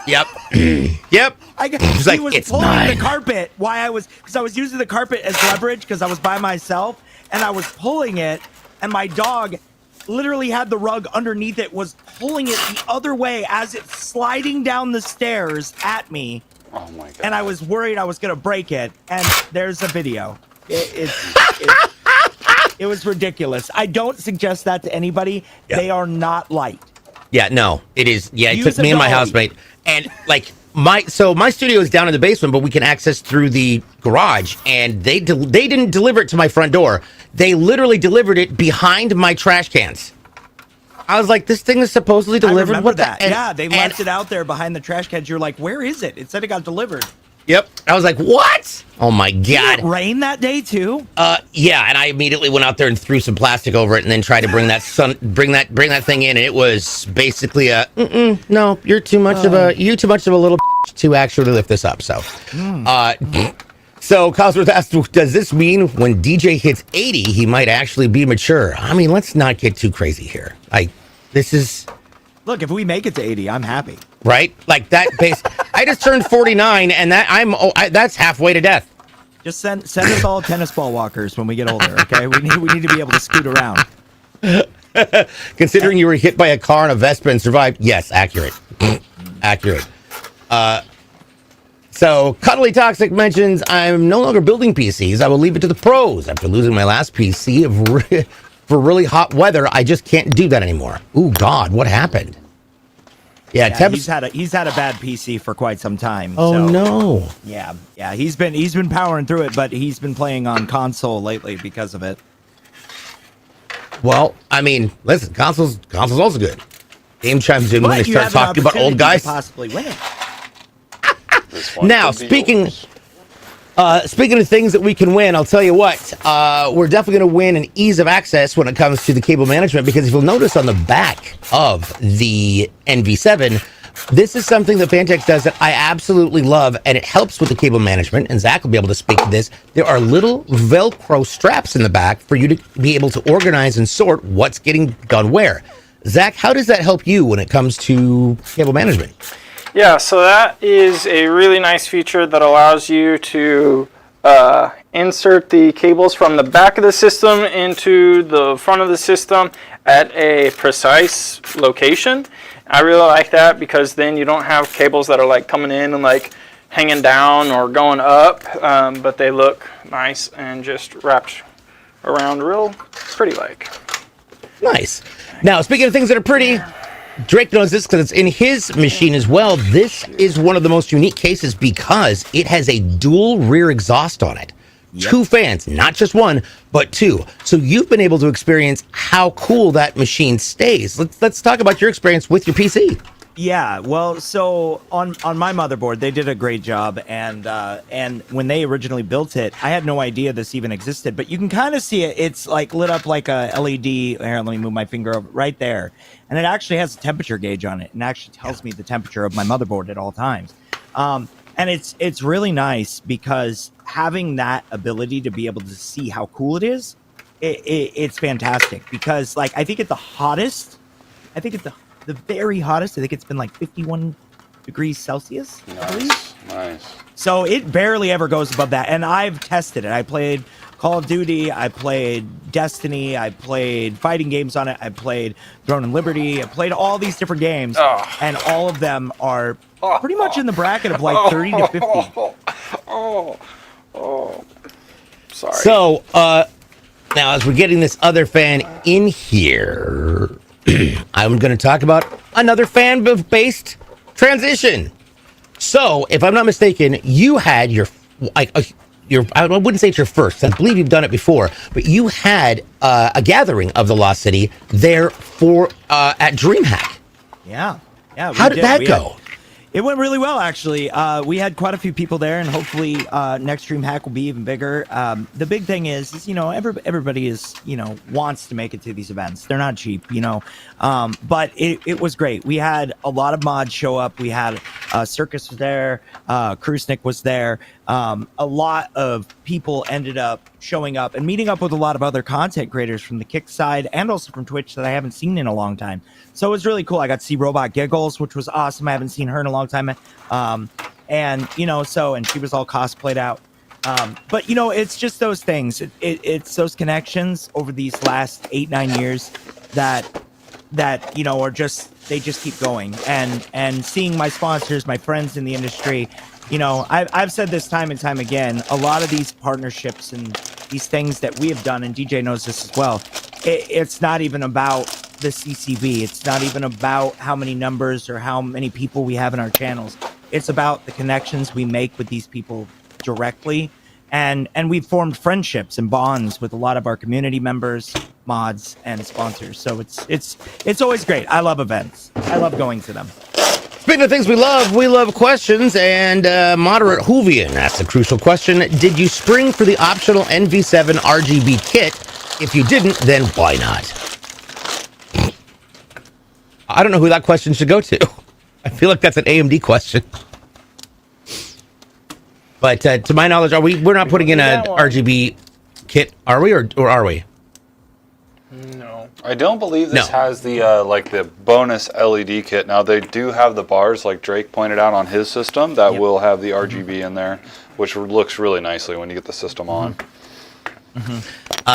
Speaker 1: yep, yep.
Speaker 2: He
Speaker 1: like,
Speaker 2: was
Speaker 1: "It's
Speaker 2: pulling
Speaker 1: mine."
Speaker 2: the carpet because I was using the carpet as leverage because I was by myself, and I was pulling it, and my dog literally had the rug underneath it, was pulling it the other way as it's sliding down the stairs at me.
Speaker 3: Oh my god!
Speaker 2: And I was worried I was going to break it. And there's a video. It was ridiculous. I don't suggest that to anybody.
Speaker 1: Yeah.
Speaker 2: They are not light.
Speaker 1: Yeah, no, it is. Yeah, it
Speaker 2: Use
Speaker 1: took me and my
Speaker 2: a dolly.
Speaker 1: housemate, and like my studio is down in the basement, but we can access through the garage. And they didn't deliver it to my front door. They literally delivered it behind my trash cans. I was like, this thing is supposedly
Speaker 2: I
Speaker 1: delivered.
Speaker 2: remember
Speaker 1: What
Speaker 2: that.
Speaker 1: the?
Speaker 2: They left it out there behind the trash cans. You're like, where is it? It said it got delivered.
Speaker 1: Yep. I was like, what? Oh my
Speaker 2: Did
Speaker 1: god.
Speaker 2: it rain that day too?
Speaker 1: Yeah, and I immediately went out there and threw some plastic over it, and then tried to bring that thing in, and it was basically no, you're too much of a little to actually lift this up. So, so Cosworth asked, does this mean when DJ hits 80, he might actually be mature? I mean, let's not get too crazy here. This is
Speaker 2: Look, if we make it to 80, I'm happy.
Speaker 1: right. Like that base. I just turned 49, and that's halfway to death.
Speaker 2: Just send us all tennis ball walkers when we get older, okay? We need to be able to scoot around.
Speaker 1: Considering you were hit by a car in a Vespa and survived, yes, accurate. Accurate. So, Cuddly Toxic mentions, I'm no longer building PCs. I will leave it to the pros. After losing my last PC for really hot weather, I just can't do that anymore. Ooh, God, what happened? Yeah,
Speaker 2: He's had a bad PC for quite some time.
Speaker 1: Oh,
Speaker 2: so,
Speaker 1: no.
Speaker 2: Yeah, he's been powering through it, but he's been playing on console lately because of it.
Speaker 1: Well, I mean, listen, console's also good. Game chimes in when they
Speaker 2: But you
Speaker 1: start
Speaker 2: have an
Speaker 1: talking about old
Speaker 2: opportunity to
Speaker 1: guys.
Speaker 2: possibly win it.
Speaker 3: This one
Speaker 1: Now,
Speaker 3: could be
Speaker 1: speaking
Speaker 3: yours.
Speaker 1: of things that we can win, I'll tell you what, we're definitely going to win an ease of access when it comes to the cable management, because if you'll notice on the back of the NV7, this is something that Fantex does that I absolutely love, and it helps with the cable management, and Zach will be able to speak to this. There are little Velcro straps in the back for you to be able to organize and sort what's getting done where. Zach, how does that help you when it comes to cable management?
Speaker 4: Yeah, so that is a really nice feature that allows you to insert the cables from the back of the system into the front of the system at a precise location. I really like that because then you don't have cables that are like coming in and like hanging down or going up, but they look nice and just wrapped around real pretty like.
Speaker 1: Nice. Now, speaking of things that are pretty, Drake knows this because it's in his machine as well. This is one of the most unique cases because it has a dual rear exhaust on it. Yep. 2 fans, not just 1, but 2. So you've been able to experience how cool that machine stays. Let's talk about your experience with your PC.
Speaker 2: Yeah, well, so on my motherboard, they did a great job, and when they originally built it, I had no idea this even existed, but you can kind of see it. It's like lit up like a LED. Here, let me move my finger over right there, and it actually has a temperature gauge on it, and actually tells me the temperature of my motherboard at all times. And it's really nice because having that ability to be able to see how cool it is, it's fantastic. Because like I think at the hottest, I think at the very hottest, I think it's been like 51 degrees Celsius.
Speaker 3: Nice.
Speaker 2: So it barely ever goes above that. And I've tested it. I played Call of Duty. I played Destiny. I played fighting games on it. I played Throne and Liberty. I played all these different games. And all of them are pretty much in the bracket of like 30 to 50.
Speaker 4: Sorry.
Speaker 1: So, now as we're getting this other fan in here, I'm going to talk about another fan-based transition. So, if I'm not mistaken, you had your I wouldn't say it's your first. I believe you've done it before, but you had a gathering of the Lost City there for at DreamHack.
Speaker 2: Yeah.
Speaker 1: How did that go?
Speaker 2: It went really well, actually. We had quite a few people there, and hopefully next DreamHack will be even bigger. The big thing is everybody is, wants to make it to these events. They're not cheap, but it was great. We had a lot of mods show up. We had Circus was there. Krusnik was there. A lot of people ended up showing up and meeting up with a lot of other content creators from the Kick side and also from Twitch that I haven't seen in a long time. So it was really cool. I got to see Robot Giggles, which was awesome. I haven't seen her in a long time. And she was all cosplayed out. But it's just those things. It's those connections over these last 8-9 years that are just, they just keep going. And seeing my sponsors, my friends in the industry, I've said this time and time again, a lot of these partnerships and these things that we have done, and DJ knows this as well, it's not even about the CCV. It's not even about how many numbers or how many people we have in our channels. It's about the connections we make with these people directly. And we've formed friendships and bonds with a lot of our community members, mods, and sponsors. So it's always great. I love events. I love going to them.
Speaker 1: Speaking of things we love questions, and Moderate Hoovian asked a crucial question. Did you spring for the optional NV7 RGB kit? If you didn't, then why not? I don't know who that question should go to. I feel like that's an AMD question. But to my knowledge, we're not putting in an RGB kit, are we, or are we?
Speaker 4: No.
Speaker 3: I don't believe this has the the bonus LED kit. Now they do have the bars, like Drake pointed out on his system, that will have the RGB in there, which looks really nicely when you get the system on.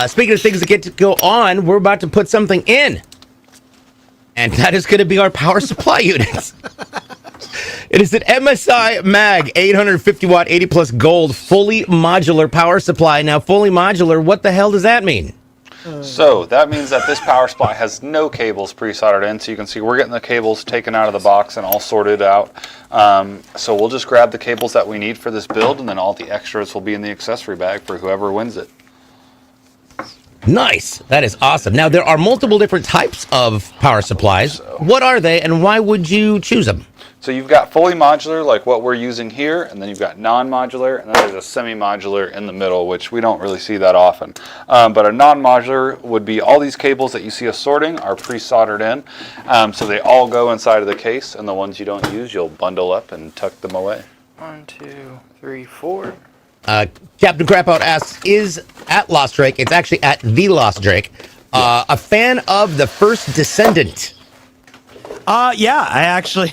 Speaker 1: Speaking of things that get to go on, we're about to put something in. And that is going to be our power supply units. It is an MSI Mag 850 watt 80 plus gold fully modular power supply. Now, fully modular, what the hell does that mean?
Speaker 3: So that means that this power supply has no cables pre-soldered in. So you can see we're getting the cables taken out of the box and all sorted out. So we'll just grab the cables that we need for this build, and then all the extras will be in the accessory bag for whoever wins it.
Speaker 1: Nice. That is awesome. Now, there are multiple different types of power supplies. What are they, and why would you choose them?
Speaker 3: So you've got fully modular, like what we're using here, and then you've got non-modular, and then there's a semi-modular in the middle, which we don't really see that often. But a non-modular would be all these cables that you see us sorting are pre-soldered in, so they all go inside of the case, and the ones you don't use, you'll bundle up and tuck them away.
Speaker 4: 1, 2, 3, 4.
Speaker 1: Captain Crapout asks, is at TheLostDrake, it's actually at TheLostDrake, a fan of the first Descendant?
Speaker 2: Yeah, I actually,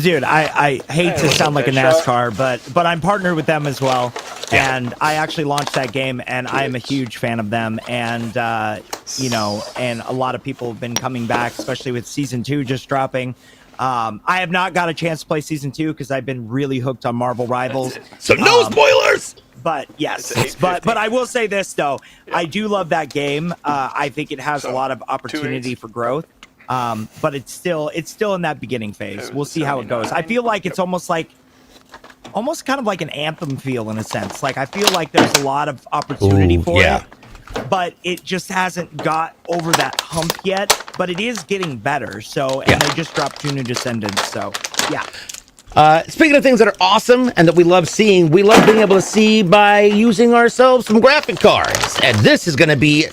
Speaker 2: Dude, I hate to sound like a NASCAR, but I'm partnered with them as well.
Speaker 1: Yeah.
Speaker 2: And I actually launched that game, and I am a huge fan of them. And, and a lot of people have been coming back, especially with Season 2 just dropping. I have not got a chance to play Season 2 because I've been really hooked on Marvel Rivals.
Speaker 1: So no spoilers!
Speaker 2: But yes, but I will say this, though. I do love that game. I think it has a lot of opportunity for growth. But it's still in that beginning phase. We'll see how it goes. I feel like it's almost kind of like an Anthem feel in a sense. Like I feel like there's a lot of opportunity for it, but it just hasn't got over that hump yet. But it is getting better. So, and they just dropped 2 new Descendants. So, yeah.
Speaker 1: Speaking of things that are awesome and that we love seeing, we love being able to see by using ourselves some graphic cards. And this is going to be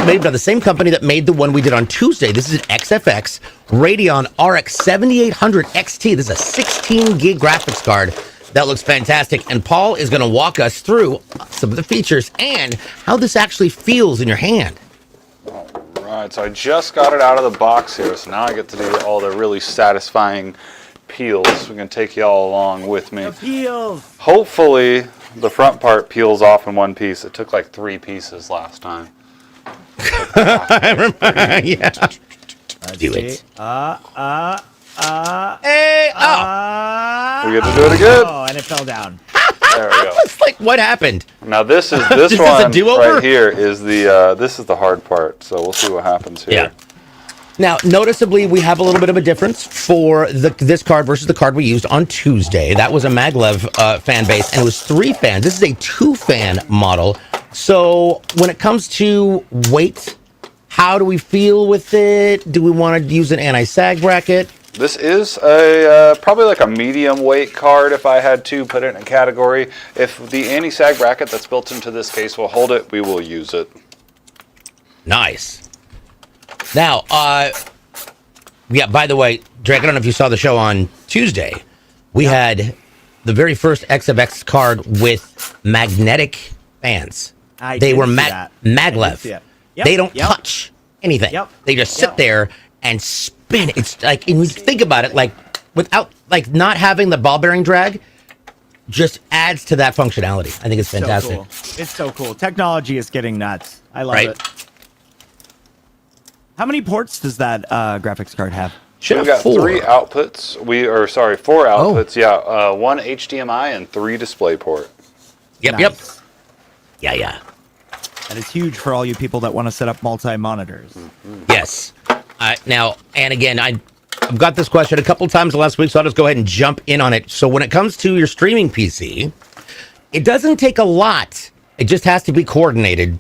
Speaker 1: made by the same company that made the one we did on Tuesday. This is an XFX Radeon RX 7800 XT. This is a 16 gig graphics card that looks fantastic. And Paul is going to walk us through some of the features and how this actually feels in your hand.
Speaker 3: All right, so I just got it out of the box here, so now I get to do all the really satisfying peels. We're going to take you all along with me.
Speaker 2: The peels.
Speaker 3: Hopefully the front part peels off in one piece. It took like 3 pieces last time.
Speaker 1: I remember. Yeah. Do it. Hey,
Speaker 3: We get to do it again.
Speaker 2: Oh, and it fell down.
Speaker 3: There we go.
Speaker 1: It's like, what happened?
Speaker 3: Now this is
Speaker 1: Is this a
Speaker 3: one
Speaker 1: do-over?
Speaker 3: right here is the this is the hard part. So we'll see what happens here.
Speaker 1: Yeah. Now, noticeably, we have a little bit of a difference for this card versus the card we used on Tuesday. That was a Maglev fan base, and it was 3 fans. This is a 2-fan model. So when it comes to weight, how do we feel with it? Do we want to use an anti-sag bracket?
Speaker 3: This is a probably like a medium weight card if I had to put it in a category. If the anti-sag bracket that's built into this case will hold it, we will use it.
Speaker 1: Nice. Now, yeah, by the way, Drake, I don't know if you saw the show on Tuesday. We had the very first XFX card with magnetic fans. They were maglev.
Speaker 2: Yep.
Speaker 1: They don't touch anything.
Speaker 2: Yep.
Speaker 1: They just sit there and spin. It's like, and when you think about it, like without, like not having the ball bearing drag just adds to that functionality. I think it's fantastic.
Speaker 2: So cool. It's so cool. Technology is getting nuts. I love it. How many ports does that graphics card have?
Speaker 3: We've got 3 outputs. 4 outputs. Yeah, 1 HDMI and 3 DisplayPort.
Speaker 1: Yep.
Speaker 2: Nice.
Speaker 1: Yep. Yeah.
Speaker 2: That is huge for all you people that want to set up multi-monitors.
Speaker 3: Mm-hmm.
Speaker 1: Yes. Now, and again, I've got this question a couple times last week, so I'll just go ahead and jump in on it. So when it comes to your streaming PC, it doesn't take a lot. It just has to be coordinated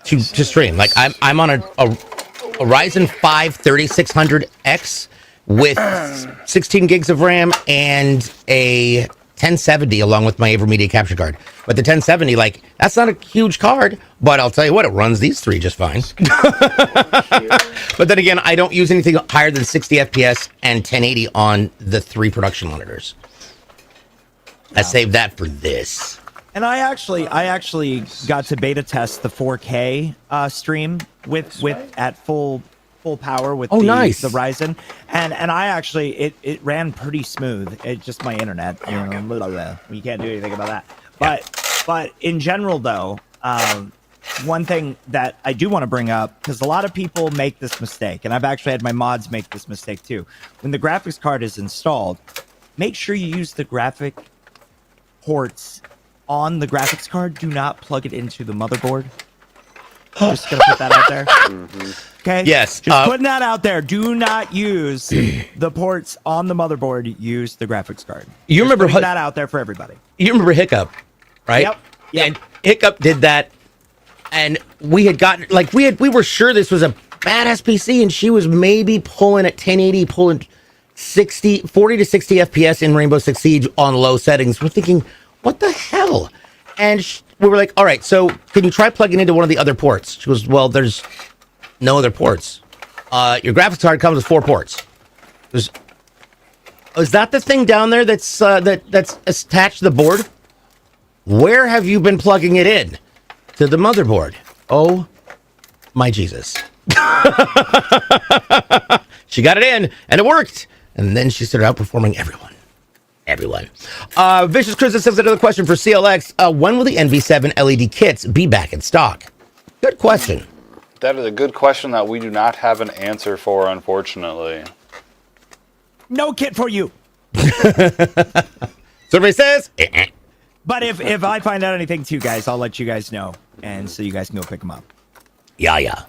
Speaker 1: to stream. Like I'm on a Ryzen 5 3600X with 16 gigs of RAM and a 1070 along with my AverMedia capture card. But the 1070, like, that's not a huge card, but I'll tell you what, it runs these 3 just fine. But then again, I don't use anything higher than 60 FPS and 1080 on the 3 production monitors. I saved that for this.
Speaker 2: And I actually got to beta test the 4K stream with at full power with the Ryzen, and I actually it ran pretty smooth. It's just my internet, you can't do anything about that. But in general though, one thing that I do want to bring up, because a lot of people make this mistake, and I've actually had my mods make this mistake too. When the graphics card is installed, make sure you use the graphic ports on the graphics card. Do not plug it into the motherboard. Just gonna put that out there. Okay.
Speaker 1: Yes.
Speaker 2: Just putting that out there. Do not use the ports on the motherboard. Use the graphics card.
Speaker 1: You
Speaker 2: Just
Speaker 1: remember
Speaker 2: putting that out there for everybody.
Speaker 1: You remember Hiccup, right?
Speaker 2: Yep.
Speaker 1: And Hiccup did that, and we had gotten we were sure this was a badass PC, and she was maybe pulling at 1080, pulling 40 to 60 FPS in Rainbow Six Siege on low settings. We're thinking, what the hell? And we were like, all right, so can you try plugging into one of the other ports? She goes, well, there's no other ports. Your graphics card comes with 4 ports. Is that the thing down there that's attached to the board? Where have you been plugging it in? To the motherboard. Oh, my Jesus. She got it in, and it worked. and then she started outperforming everyone. Vicious Chris says another question for CLX. When will the NV7 LED kits be back in stock? Good question.
Speaker 3: That is a good question that we do not have an answer for, unfortunately.
Speaker 2: No kit for you.
Speaker 1: Survey says.
Speaker 2: But if I find out anything too, guys, I'll let you guys know, and so you guys can go pick them up.
Speaker 1: Yeah.
Speaker 2: And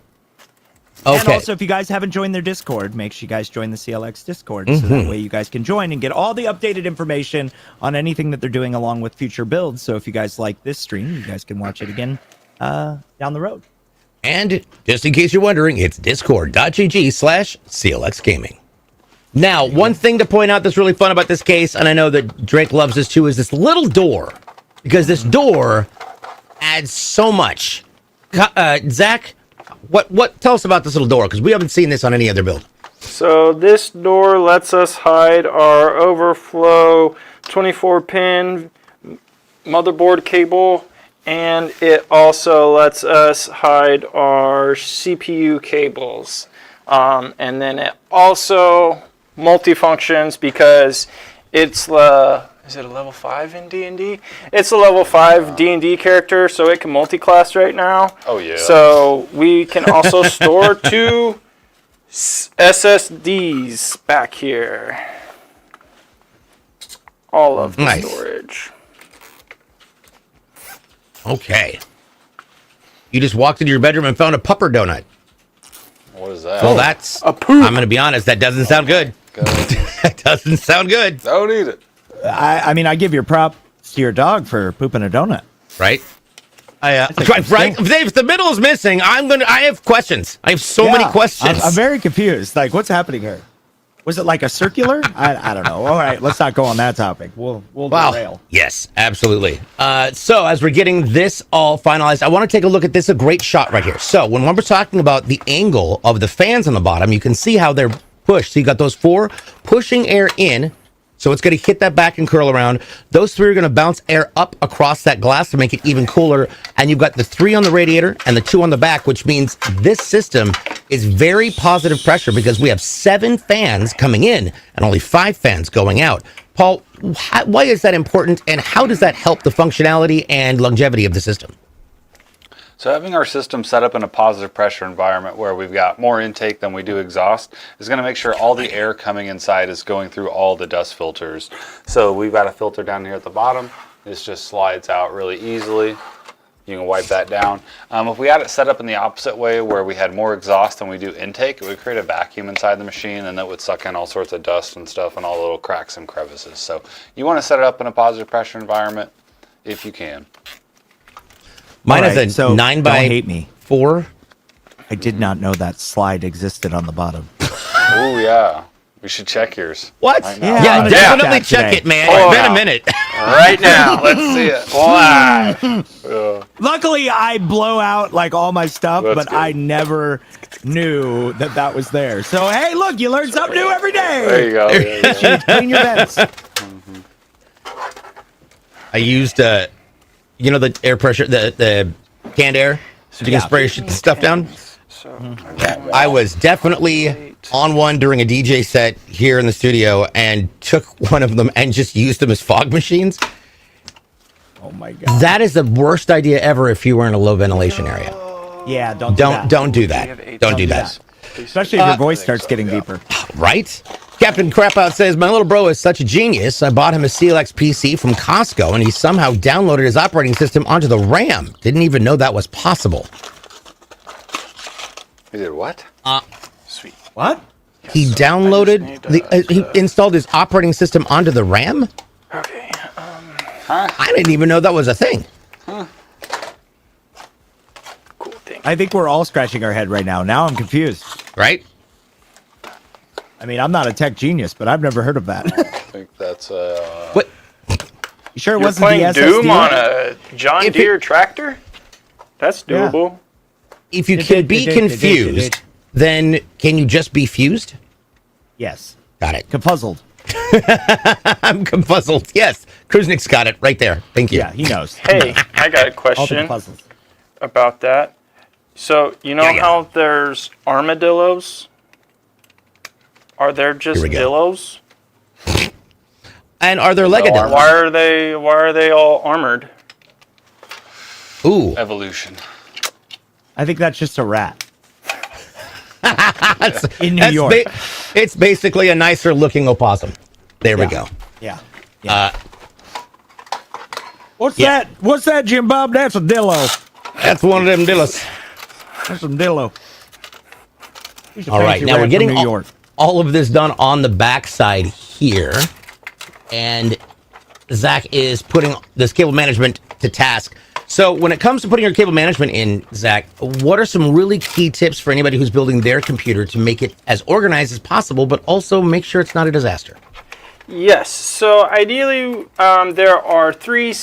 Speaker 1: Okay.
Speaker 2: also, if you guys haven't joined their Discord, make sure you guys join the CLX Discord, so that way you guys can join and get all the updated information on anything that they're doing along with future builds. So if you guys like this stream, you guys can watch it again down the road.
Speaker 1: And just in case you're wondering, it's discord.gg/CLX Gaming. Now, one thing to point out that's really fun about this case, and I know that Drake loves this too, is this little door. Because this door adds so much. Zach, what? Tell us about this little door, because we haven't seen this on any other build.
Speaker 4: So this door lets us hide our overflow 24-pin motherboard cable, and it also lets us hide our CPU cables. And then it also multifunctions because it's is it a level 5 in D&D? It's a level 5 D&D character, so it can multi-class right now.
Speaker 3: Oh, yeah.
Speaker 4: So we can also store 2 SSDs back here. All of the
Speaker 1: Nice.
Speaker 4: storage.
Speaker 1: Okay. You just walked into your bedroom and found a pupper donut.
Speaker 3: What is that?
Speaker 1: Well, that's...
Speaker 4: A poop.
Speaker 1: I'm going to be honest, that doesn't sound good. That doesn't sound good,
Speaker 3: Don't eat it.
Speaker 2: I mean, I give your props to your dog for pooping a donut.
Speaker 1: right?
Speaker 2: That's
Speaker 1: Right. If the middle is missing, I have questions. I have so many questions.
Speaker 2: I'm very confused. Like, what's happening here? Was it like a circular? I don't know. All right, let's not go on that topic. We'll derail.
Speaker 1: Yes, absolutely. So as we're getting this all finalized, I want to take a look at this. A great shot right here. So when we're talking about the angle of the fans on the bottom, you can see how they're pushed. So you got those 4 pushing air in. So it's going to hit that back and curl around. Those 3 are going to bounce air up across that glass to make it even cooler. And you've got the 3 on the radiator and the 2 on the back, which means this system is very positive pressure because we have 7 fans coming in and only 5 fans going out. Paul, why is that important, and how does that help the functionality and longevity of the system?
Speaker 3: So having our system set up in a positive pressure environment where we've got more intake than we do exhaust is going to make sure all the air coming inside is going through all the dust filters. So we've got a filter down here at the bottom. This just slides out really easily. You can wipe that down. If we had it set up in the opposite way where we had more exhaust than we do intake, it would create a vacuum inside the machine, and that would suck in all sorts of dust and stuff and all the little cracks and crevices. So you want to set it up in a positive pressure environment if you can.
Speaker 1: Mine
Speaker 2: All right,
Speaker 1: is a
Speaker 2: so
Speaker 1: 9
Speaker 2: don't
Speaker 1: by
Speaker 2: hate me.
Speaker 1: 4.
Speaker 2: I did not know that slide existed on the bottom.
Speaker 3: Oh yeah, we should check yours.
Speaker 1: What?
Speaker 3: Right now.
Speaker 2: Yeah, I'm gonna check
Speaker 1: Definitely
Speaker 2: that
Speaker 1: check
Speaker 2: today.
Speaker 1: it, man.
Speaker 3: Oh,
Speaker 1: It's been
Speaker 3: yeah.
Speaker 1: a minute.
Speaker 3: Right now, let's see it. Wow.
Speaker 2: Luckily, I blow out like all my stuff,
Speaker 3: That's
Speaker 2: but
Speaker 3: good.
Speaker 2: I never knew that was there. So hey, look, you learn something new every day.
Speaker 3: There you go. There you go.
Speaker 2: Clean your vents.
Speaker 1: I used, the air pressure, the canned air, so you can spray stuff down. I was definitely on one during a DJ set here in the studio and took one of them and just used them as fog machines.
Speaker 2: Oh my god.
Speaker 1: That is the worst idea ever if you were in a low ventilation area.
Speaker 2: Yeah, don't
Speaker 1: Do that. Don't do that.
Speaker 2: Especially if your voice starts getting deeper.
Speaker 1: Right? Captain Crapout says, my little bro is such a genius. I bought him a CLX PC from Costco, and he somehow downloaded his operating system onto the RAM. Didn't even know that was possible.
Speaker 3: You did what?
Speaker 4: Sweet.
Speaker 2: What?
Speaker 1: He downloaded, he installed his operating system onto the RAM?
Speaker 4: Okay.
Speaker 1: I didn't even know that was a thing.
Speaker 4: Cool thing.
Speaker 2: I think we're all scratching our head right now. Now I'm confused.
Speaker 1: Right?
Speaker 2: I mean, I'm not a tech genius, but I've never heard of that.
Speaker 3: I think that's
Speaker 1: What?
Speaker 2: You sure it
Speaker 4: You're
Speaker 2: wasn't the
Speaker 4: playing
Speaker 2: SSD?
Speaker 4: Doom on a John
Speaker 1: If it-
Speaker 4: Deere tractor? That's
Speaker 2: Yeah.
Speaker 4: doable.
Speaker 1: If you
Speaker 2: It
Speaker 1: can
Speaker 2: did,
Speaker 1: be
Speaker 2: it did, it did, it
Speaker 1: confused,
Speaker 2: did.
Speaker 1: then can you just be fused?
Speaker 2: Yes.
Speaker 1: Got it.
Speaker 2: Confuzzled.
Speaker 1: I'm confuzzled. Yes. Kruznik's got it right there. Thank you.
Speaker 2: Yeah, he knows.
Speaker 4: Hey, I got a
Speaker 2: All the
Speaker 4: question
Speaker 2: puzzles.
Speaker 4: about that. So, you know
Speaker 1: Yeah.
Speaker 4: how there's armadillos? Are there just
Speaker 1: Here we go.
Speaker 4: dillos?
Speaker 1: And are there legadillos?
Speaker 4: Why are they all armored?
Speaker 1: Ooh.
Speaker 3: Evolution.
Speaker 2: I think that's just a rat. In New
Speaker 1: That's
Speaker 2: York.
Speaker 1: It's basically a nicer looking opossum. There we go.
Speaker 2: Yeah.
Speaker 5: What's
Speaker 1: Yeah.
Speaker 5: that? What's that, Jim Bob? That's a dillo.
Speaker 1: That's one of them dillos.
Speaker 5: That's some dillo. He's a
Speaker 1: All right,
Speaker 5: fancy
Speaker 1: now
Speaker 5: rat
Speaker 1: we're
Speaker 5: from
Speaker 1: getting
Speaker 5: New York.
Speaker 1: all of this done on the backside here. And Zach is putting this cable management to task. So when it comes to putting your cable management in, Zach, what are some really key tips for anybody who's building their computer to make it as organized as possible, but also make sure it's not a disaster?
Speaker 4: Yes, so ideally there are three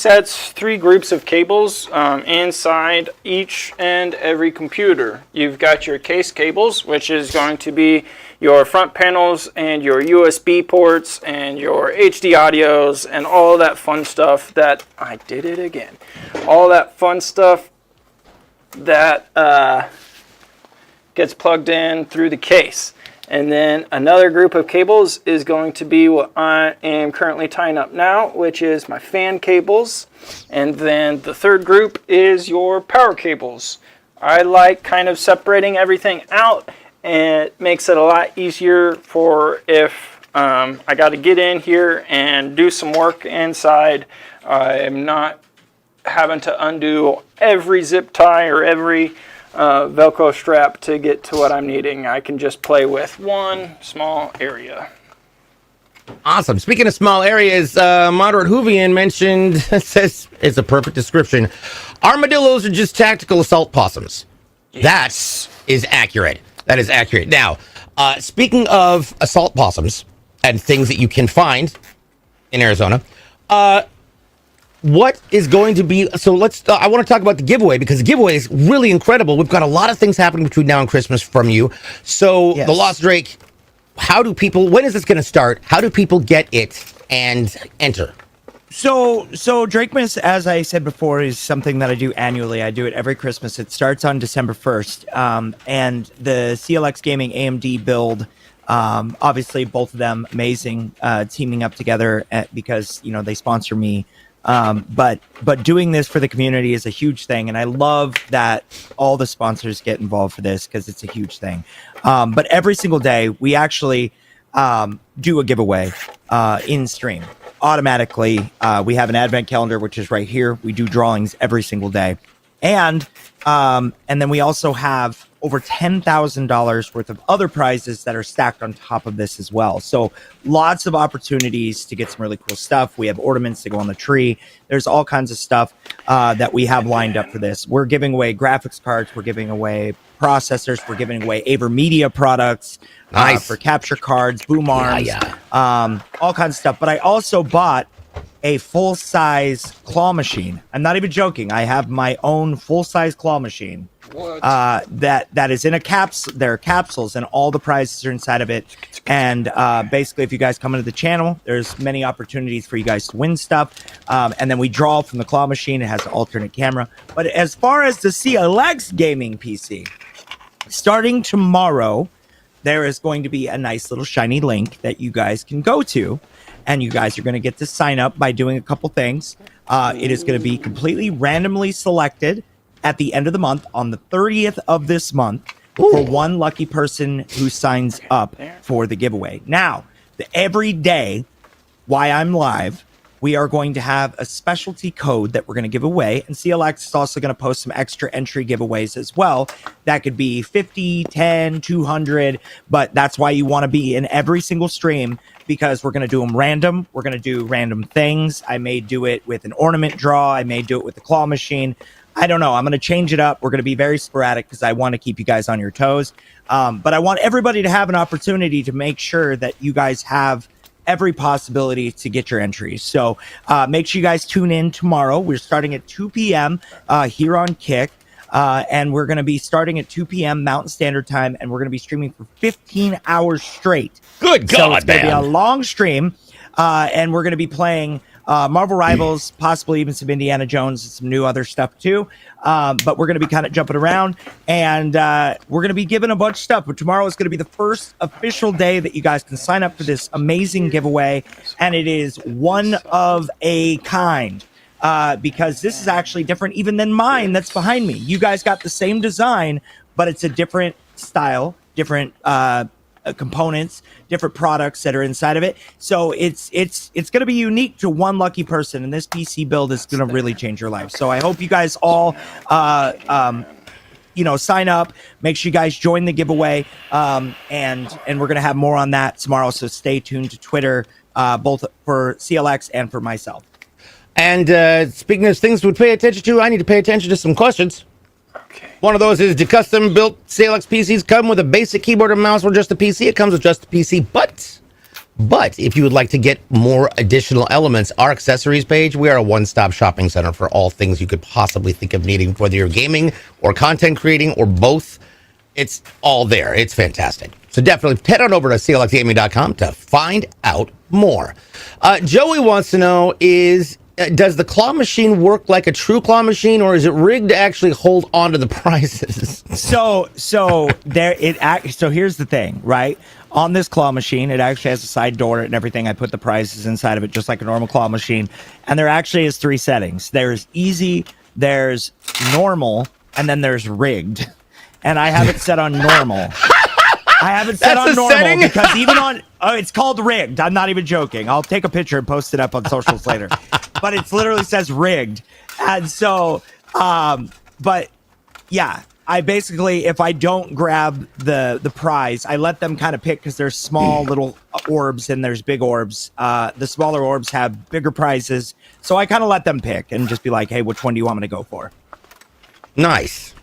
Speaker 4: groups of cables inside each and every computer. You've got your case cables, which is going to be your front panels and your USB ports and your HD audios and all that fun stuff that, I did it again, all that fun stuff that gets plugged in through the case. And then another group of cables is going to be what I am currently tying up now, which is my fan cables. And then the third group is your power cables. I like kind of separating everything out, and it makes it a lot easier for if I got to get in here and do some work inside. I'm not having to undo every zip tie or every Velcro strap to get to what I'm needing. I can just play with one small area.
Speaker 1: Awesome. Speaking of small areas, Moderate Hoovian mentioned, says it's a perfect description, armadillos are just tactical assault possums.
Speaker 4: Yes.
Speaker 1: That is accurate. That is accurate. Now, speaking of assault possums and things that you can find in Arizona, what is going to be, so let's, I want to talk about the giveaway, because the giveaway is really incredible. We've got a lot of things happening between now and Christmas from you. So
Speaker 2: Yes.
Speaker 1: The Lost Drake, how do people, when is this going to start? How do people get it and enter?
Speaker 2: So Drakemas, as I said before, is something that I do annually. I do it every Christmas. It starts on December 1st. And the CLX Gaming AMD build, obviously both of them amazing, teaming up together because, you know, they sponsor me. But doing this for the community is a huge thing, and I love that all the sponsors get involved for this because it's a huge thing. But every single day we actually do a giveaway in stream automatically. We have an advent calendar, which is right here. We do drawings every single day, and then we also have over $10,000 worth of other prizes that are stacked on top of this as well. So lots of opportunities to get some really cool stuff. We have ornaments to go on the tree. There's all kinds of stuff that we have lined up for this. We're giving away graphics cards. We're giving away processors. We're giving away Aver products
Speaker 1: Nice.
Speaker 2: for capture cards, boom arms, all kinds of stuff. But I also bought a full-size claw machine. I'm not even joking. I have my own full-size claw machine. That is in a capsule. There are capsules, and all the prizes are inside of it. And basically, if you guys come into the channel, there's many opportunities for you guys to win stuff. And then we draw from the claw machine. It has an alternate camera. But as far as the CLX gaming PC, starting tomorrow, there is going to be a nice little shiny link that you guys can go to. And you guys are going to get to sign up by doing a couple things. It is going to be completely randomly selected at the end of the month on the 30th of this month for one lucky person who signs up for the giveaway. Now, every day while I'm live, we are going to have a specialty code that we're going to give away. And CLX is also going to post some extra entry giveaways as well. That could be 50, 10, 200. But that's why you want to be in every single stream, because we're going to do them random. We're going to do random things. I may do it with an ornament draw. I may do it with the claw machine. I don't know. I'm going to change it up. We're going to be very sporadic because I want to keep you guys on your toes. But I want everybody to have an opportunity to make sure that you guys have every possibility to get your entries. So make sure you guys tune in tomorrow. We're starting at 2 p.m. Here on Kick. And we're going to be starting at 2 p.m. Mountain Standard Time. And we're going to be streaming for 15 hours straight.
Speaker 1: Good
Speaker 2: So
Speaker 1: God,
Speaker 2: it's going to be
Speaker 1: man.
Speaker 2: a long stream. And we're going to be playing Marvel Rivals, possibly even some Indiana Jones and some new other stuff too. But we're going to be kind of jumping around, and we're going to be giving a bunch of stuff. But tomorrow is going to be the first official day that you guys can sign up for this amazing giveaway, and it is one of a kind. Because this is actually different even than mine that's behind me. You guys got the same design, but it's a different style, different components, different products that are inside of it. So it's going to be unique to one lucky person, and this PC build is going to really change your life. So I hope you guys all sign up. Make sure you guys join the giveaway, and we're going to have more on that tomorrow. So stay tuned to Twitter, both for CLX and for myself.
Speaker 1: And speaking of things to pay attention to, I need to pay attention to some questions.
Speaker 3: Okay.
Speaker 1: One of those is, do custom-built CLX PCs come with a basic keyboard and mouse or just a PC? It comes with just a PC, but if you would like to get more additional elements, our accessories page, we are a one-stop shopping center for all things you could possibly think of needing, whether you're gaming or content creating or both. It's all there. It's fantastic. So definitely head on over to clxgaming.com to find out more. Joey wants to know does the claw machine work like a true claw machine, or is it rigged to actually hold on to the prizes?
Speaker 2: So here's the thing, right? On this claw machine, it actually has a side door and everything. I put the prizes inside of it just like a normal claw machine. And there actually is 3 settings. There's easy, there's normal, and then there's rigged. And I have it set on normal. I have it set on normal because even on it's called rigged. I'm not even joking. I'll take a picture and post it up on socials later. But it literally says rigged. And so but yeah, I basically, if I don't grab the prize, I let them kind of pick, because there's small little orbs and there's big orbs. The smaller orbs have bigger prizes. So I kind of let them pick and just be like, hey, which one do you want me to go for?
Speaker 1: Nice.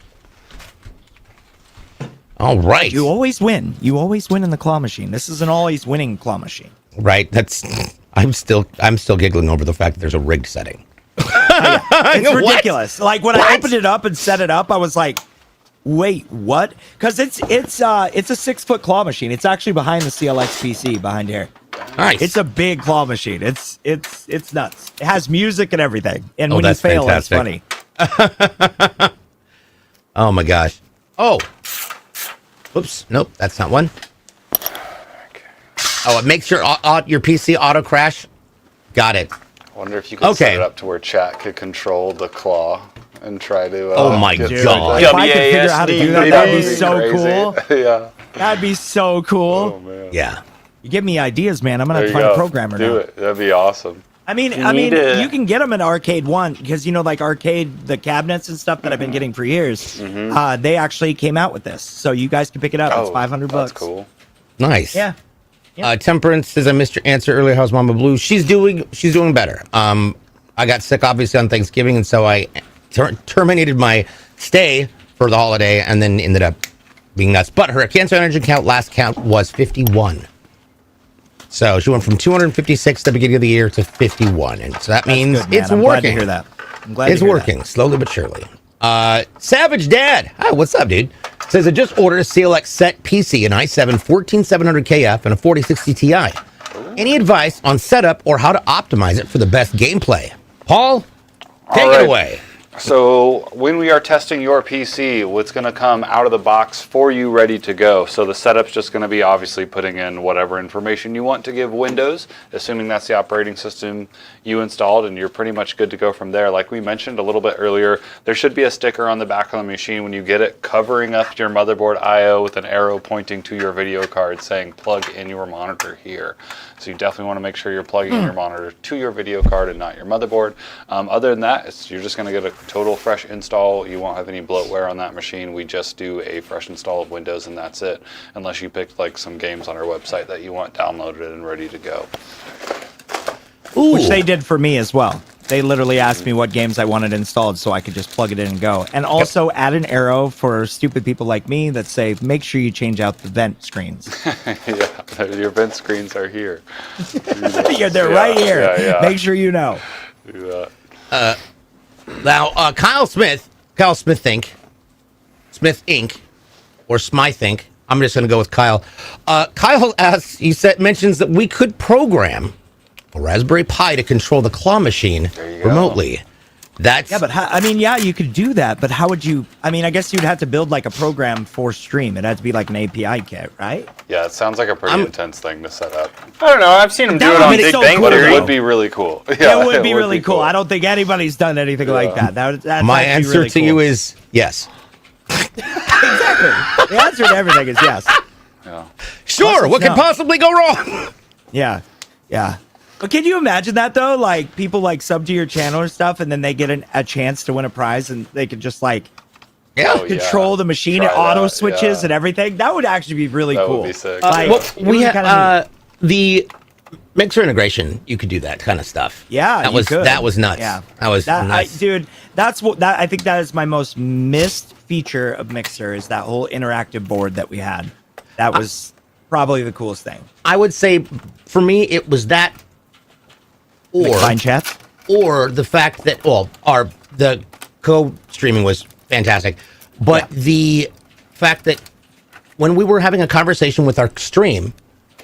Speaker 1: All right.
Speaker 2: You always win. You always win in the claw machine. This is an always winning claw machine.
Speaker 1: Right. I'm still giggling over the fact that there's a rigged setting.
Speaker 2: It's ridiculous.
Speaker 1: What?
Speaker 2: Like when I opened it up and set it up, I was like, wait, what? Because it's a 6-foot claw machine. It's actually behind the CLX PC behind here.
Speaker 1: Nice.
Speaker 2: It's a big claw machine. It's nuts. It has music and everything. And when you
Speaker 1: that's
Speaker 2: fail,
Speaker 1: fantastic.
Speaker 2: it's funny.
Speaker 1: Oh my gosh. Oh. Oops. Nope. That's not one. Oh, it makes your PC auto crash. Got it.
Speaker 3: I wonder if you could set it up to where chat could control the claw and try to.
Speaker 1: Oh my god!
Speaker 2: If I could figure out how to do that, that'd be so cool.
Speaker 3: Yeah.
Speaker 2: That'd be so cool.
Speaker 3: Oh man.
Speaker 1: Yeah.
Speaker 2: You give me ideas, man. I'm gonna have to find a programmer now.
Speaker 3: Do it. That'd be awesome.
Speaker 2: I mean, you can get them in Arcade One, because like Arcade, the cabinets and stuff that I've been getting for years. They actually came out with this, so you guys can pick it up. It's $500.
Speaker 3: That's cool.
Speaker 1: Nice.
Speaker 2: Yeah.
Speaker 1: Temperance says, I missed your answer earlier. How's Mama Blue? She's doing better. I got sick obviously on Thanksgiving, and so I terminated my stay for the holiday, and then ended up being nuts. But her cancer energy last count was 51. So she went from 256 at the beginning of the year to 51, and so that means it's
Speaker 2: I'm
Speaker 1: working.
Speaker 2: Glad to hear that. I'm glad
Speaker 1: it's working slowly but surely. Savage Dad, hi, what's up, dude? Says I just ordered a CLX set PC, an i7 14700KF, and a 4060 Ti. Any advice on setup or how to optimize it for the best gameplay? Paul, take it away.
Speaker 3: So when we are testing your PC, what's going to come out of the box for you ready to go? So the setup's just going to be obviously putting in whatever information you want to give Windows, assuming that's the operating system you installed, and you're pretty much good to go from there. Like we mentioned a little bit earlier, there should be a sticker on the back of the machine when you get it covering up your motherboard I/O with an arrow pointing to your video card saying plug in your monitor here. So you definitely want to make sure you're plugging in your monitor to your video card and not your motherboard. Other than that, you're just going to get a total fresh install. You won't have any bloatware on that machine. We just do a fresh install of Windows, and that's it, unless you picked like some games on our website that you want downloaded and ready to go.
Speaker 2: Ooh. Which they did for me as well. They literally asked me what games I wanted installed so I could just plug it in and go. And also add an arrow for stupid people like me that say, make sure you change out the vent screens.
Speaker 3: Yeah, your vent screens are here.
Speaker 2: They're right here. Yeah. Make sure you know.
Speaker 3: Do
Speaker 1: that. Now, Kyle Smith Inc., or Smythe Inc., I'm just going to go with Kyle. Kyle asks, mentions that we could program a Raspberry Pi to control the claw machine remotely. That's
Speaker 2: Yeah, but you could do that, but how would you? I mean, I guess you'd have to build like a program for stream. It had to be like an API kit, right?
Speaker 3: Yeah, it sounds like a pretty intense thing to set up.
Speaker 4: I don't know. I've seen them do
Speaker 2: That
Speaker 4: it
Speaker 2: would
Speaker 4: on
Speaker 2: be
Speaker 4: Big
Speaker 2: so
Speaker 4: Bang
Speaker 2: cool,
Speaker 3: But it
Speaker 4: Theory.
Speaker 3: would be really cool. Yeah,
Speaker 2: It would be really cool. I don't think anybody's done anything like that. That's
Speaker 1: my
Speaker 2: actually
Speaker 1: answer
Speaker 2: really
Speaker 1: to
Speaker 2: cool.
Speaker 1: you is yes.
Speaker 2: Exactly. The answer to everything is yes.
Speaker 3: Yeah.
Speaker 1: Sure, what could
Speaker 2: no.
Speaker 1: possibly go wrong?
Speaker 2: Yeah. But can you imagine that though? Like people like sub to your channel or stuff, and then they get a chance to win a prize, and they could just like
Speaker 3: Oh,
Speaker 2: control the machine.
Speaker 3: Try
Speaker 2: It auto
Speaker 3: that,
Speaker 2: switches
Speaker 3: yeah.
Speaker 2: and everything. That would actually be really
Speaker 3: That
Speaker 2: cool.
Speaker 3: would be sick.
Speaker 2: Like,
Speaker 1: Well,
Speaker 2: it
Speaker 1: we
Speaker 2: was
Speaker 1: had
Speaker 2: kinda neat.
Speaker 1: the mixer integration. You could do that kind of stuff.
Speaker 2: Yeah,
Speaker 1: that
Speaker 2: you
Speaker 1: was
Speaker 2: could.
Speaker 1: that was nuts.
Speaker 2: Yeah,
Speaker 1: that was nuts.
Speaker 2: dude. That's what I think that is my most missed feature of Mixer is that whole interactive board that we had. That was probably the coolest thing.
Speaker 1: I would say for me it was that, or
Speaker 2: Fine chats.
Speaker 1: or the fact that the co-streaming was fantastic, but the fact that when we were having a conversation with our stream,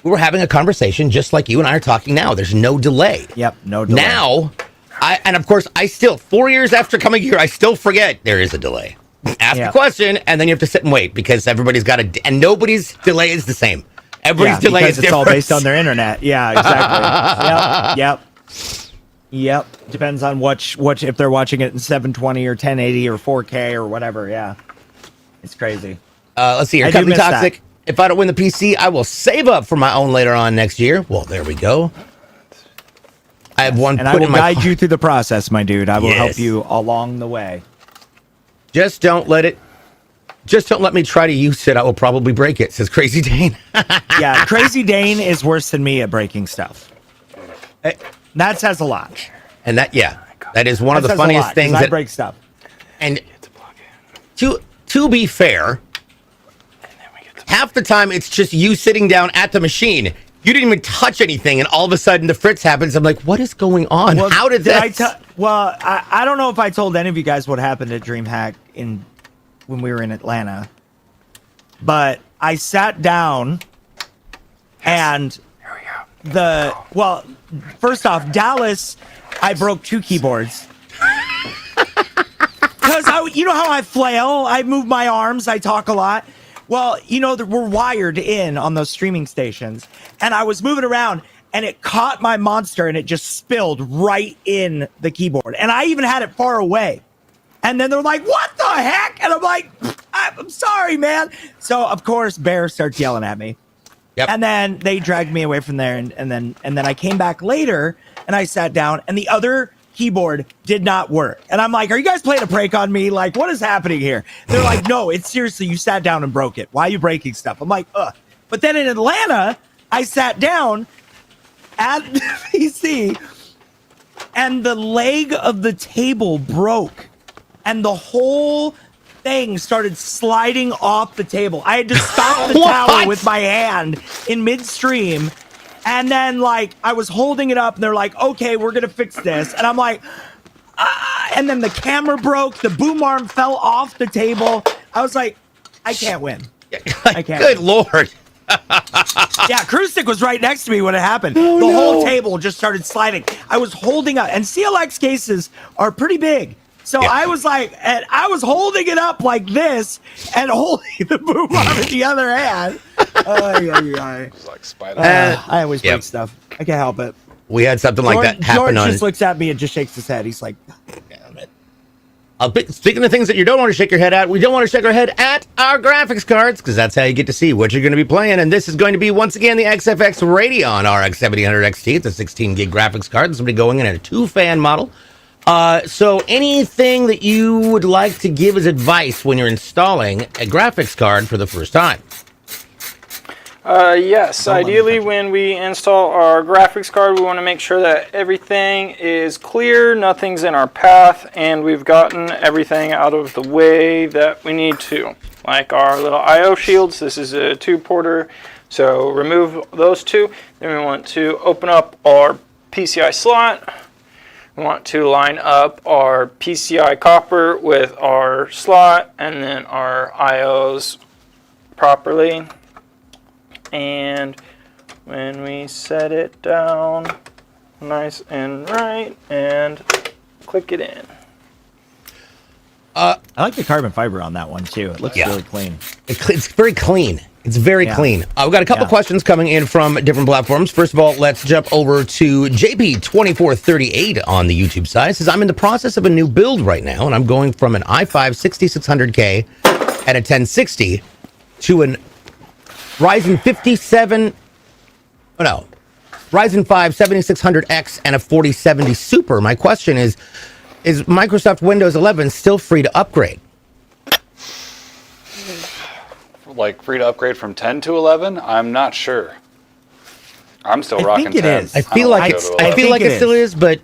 Speaker 1: we were having a conversation just like you and I are talking now. There's no delay.
Speaker 2: Yep, no delay.
Speaker 1: Now, and of course, I still 4 years after coming here, I still forget there is a delay. Ask a question, and then you have to sit and wait because everybody's got and nobody's delay is the same. Everybody's delay
Speaker 2: because
Speaker 1: is
Speaker 2: it's all
Speaker 1: different.
Speaker 2: based on their internet. Yeah, exactly. Yep. Depends on what if they're watching it in 720 or 1080 or 4K or whatever. Yeah, it's crazy.
Speaker 1: Let's see here.
Speaker 2: I do
Speaker 1: Company
Speaker 2: miss
Speaker 1: Toxic.
Speaker 2: that.
Speaker 1: If I don't win the PC, I will save up for my own later on next year. Well, there we go. I have one
Speaker 2: And I
Speaker 1: put
Speaker 2: will
Speaker 1: in my
Speaker 2: guide you through the process, my dude. I will help
Speaker 1: Yes.
Speaker 2: you along the way.
Speaker 1: Just don't let me try to use it. I will probably break it, says Crazy Dane.
Speaker 2: Yeah, Crazy Dane is worse than me at breaking stuff. That says a lot.
Speaker 1: And that is one of
Speaker 2: That
Speaker 1: the
Speaker 2: says a
Speaker 1: funniest
Speaker 2: lot, 'cause
Speaker 1: things
Speaker 2: I
Speaker 1: that
Speaker 2: break stuff.
Speaker 1: and to be fair, half the time it's just you sitting down at the machine. You didn't even touch anything, and all of a sudden the fritz happens. I'm like, what is going on?
Speaker 2: Well,
Speaker 1: How did that?
Speaker 2: I don't know if I told any of you guys what happened at DreamHack when we were in Atlanta, but I sat down and first off, Dallas, I broke 2 keyboards. Because you know how I flail, I move my arms, I talk a lot. Well, you know that we're wired in on those streaming stations, and I was moving around, and it caught my monster, and it just spilled right in the keyboard, and I even had it far away. And then they're like, "What the heck?" And I'm like, "I'm sorry, man." So of course, Bear starts yelling at me.
Speaker 1: Yep.
Speaker 2: And then they dragged me away from there, and then I came back later, and I sat down, and the other keyboard did not work. And I'm like, "Are you guys playing a prank on me? Like, what is happening here?" They're like, "No, it's seriously, you sat down and broke it. Why are you breaking stuff?" I'm like, "Ugh." But then in Atlanta, I sat down at the PC, and the leg of the table broke, and the whole thing started sliding off the table. I had to stop the tower with my hand in midstream. And then, like, I was holding it up, and they're like, "Okay, we're going to fix this." And I'm like, and then the camera broke. The boom arm fell off the table. I was like, I can't win. I can't
Speaker 1: Good
Speaker 2: win.
Speaker 1: Lord.
Speaker 2: Yeah, Cruise Stick was right next to me when it happened. The whole table just started sliding. I was holding up, and CLX cases are pretty big. So I was like, and I was holding it up like this and holding the boom arm in the other hand.
Speaker 3: It's like Spider.
Speaker 2: I always break stuff. I can't help it.
Speaker 1: We had something like that happen
Speaker 2: George
Speaker 1: on.
Speaker 2: just looks at me and just shakes his head. He's like, "Damn it."
Speaker 1: Speaking of things that you don't want to shake your head at, we don't want to shake our head at our graphics cards because that's how you get to see what you're going to be playing. And this is going to be, once again, the XFX Radeon RX 7000 XT. It's a 16 gig graphics card. This will be going in a 2-fan model. So anything that you would like to give as advice when you're installing a graphics card for the first time?
Speaker 4: Yes, ideally when we install our graphics card, we want to make sure that everything is clear, nothing's in our path, and we've gotten everything out of the way that we need to. Like our little I/O shields, this is a 2-porter, so remove those 2. Then we want to open up our PCI slot. We want to line up our PCI copper with our slot, and then our I/Os properly. And when we set it down, nice and right, and click it in.
Speaker 2: I like the carbon fiber on that one too. It looks really clean.
Speaker 1: It's very clean. It's very clean. We've got a couple questions coming in from different platforms. First of all, let's jump over to JP2438 on the YouTube side. It says, I'm in the process of a new build right now, and I'm going from an i5 6600K at a 1060 to an Ryzen 5 7600X and a 4070 Super. My question is Microsoft Windows 11 still free to upgrade?
Speaker 3: Like free to upgrade from 10 to 11? I'm not sure. I'm still rocking 10.
Speaker 2: Is.
Speaker 1: I feel like it still is, but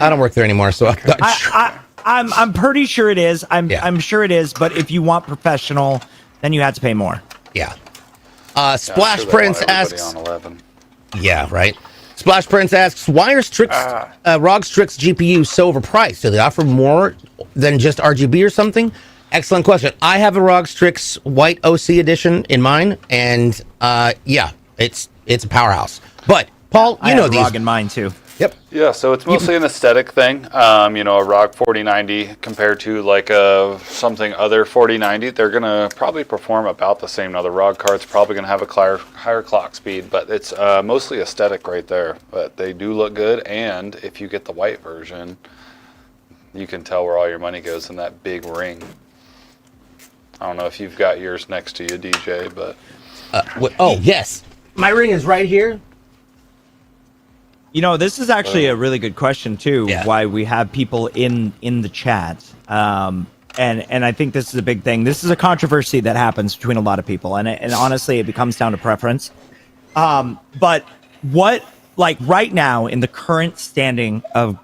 Speaker 1: I don't work there anymore, so I'm not sure.
Speaker 2: I'm pretty sure it is. I'm sure it is, but if you want professional, then you have to pay more.
Speaker 1: Yeah. Splash Prince asks.
Speaker 3: On 11.
Speaker 1: Yeah, right. Splash Prince asks, why are ROG Strix GPUs so overpriced? Do they offer more than just RGB or something? Excellent question. I have a ROG Strix White OC edition in mine, and it's a powerhouse. But Paul, you know these.
Speaker 2: I have ROG in mine too.
Speaker 1: Yep.
Speaker 3: Yeah, so it's mostly an aesthetic thing. A ROG 4090 compared to like something other 4090, they're gonna probably perform about the same. Now the ROG card's probably gonna have a higher clock speed, but it's mostly aesthetic right there. But they do look good, and if you get the white version, you can tell where all your money goes in that big ring. I don't know if you've got yours next to you, DJ, but
Speaker 1: yes, my ring is right here.
Speaker 2: You know, this is actually a really good question too.
Speaker 1: Yeah.
Speaker 2: Why we have people in the chat, and I think this is a big thing. This is a controversy that happens between a lot of people, and honestly, it becomes down to preference. But what, like right now in the current standing of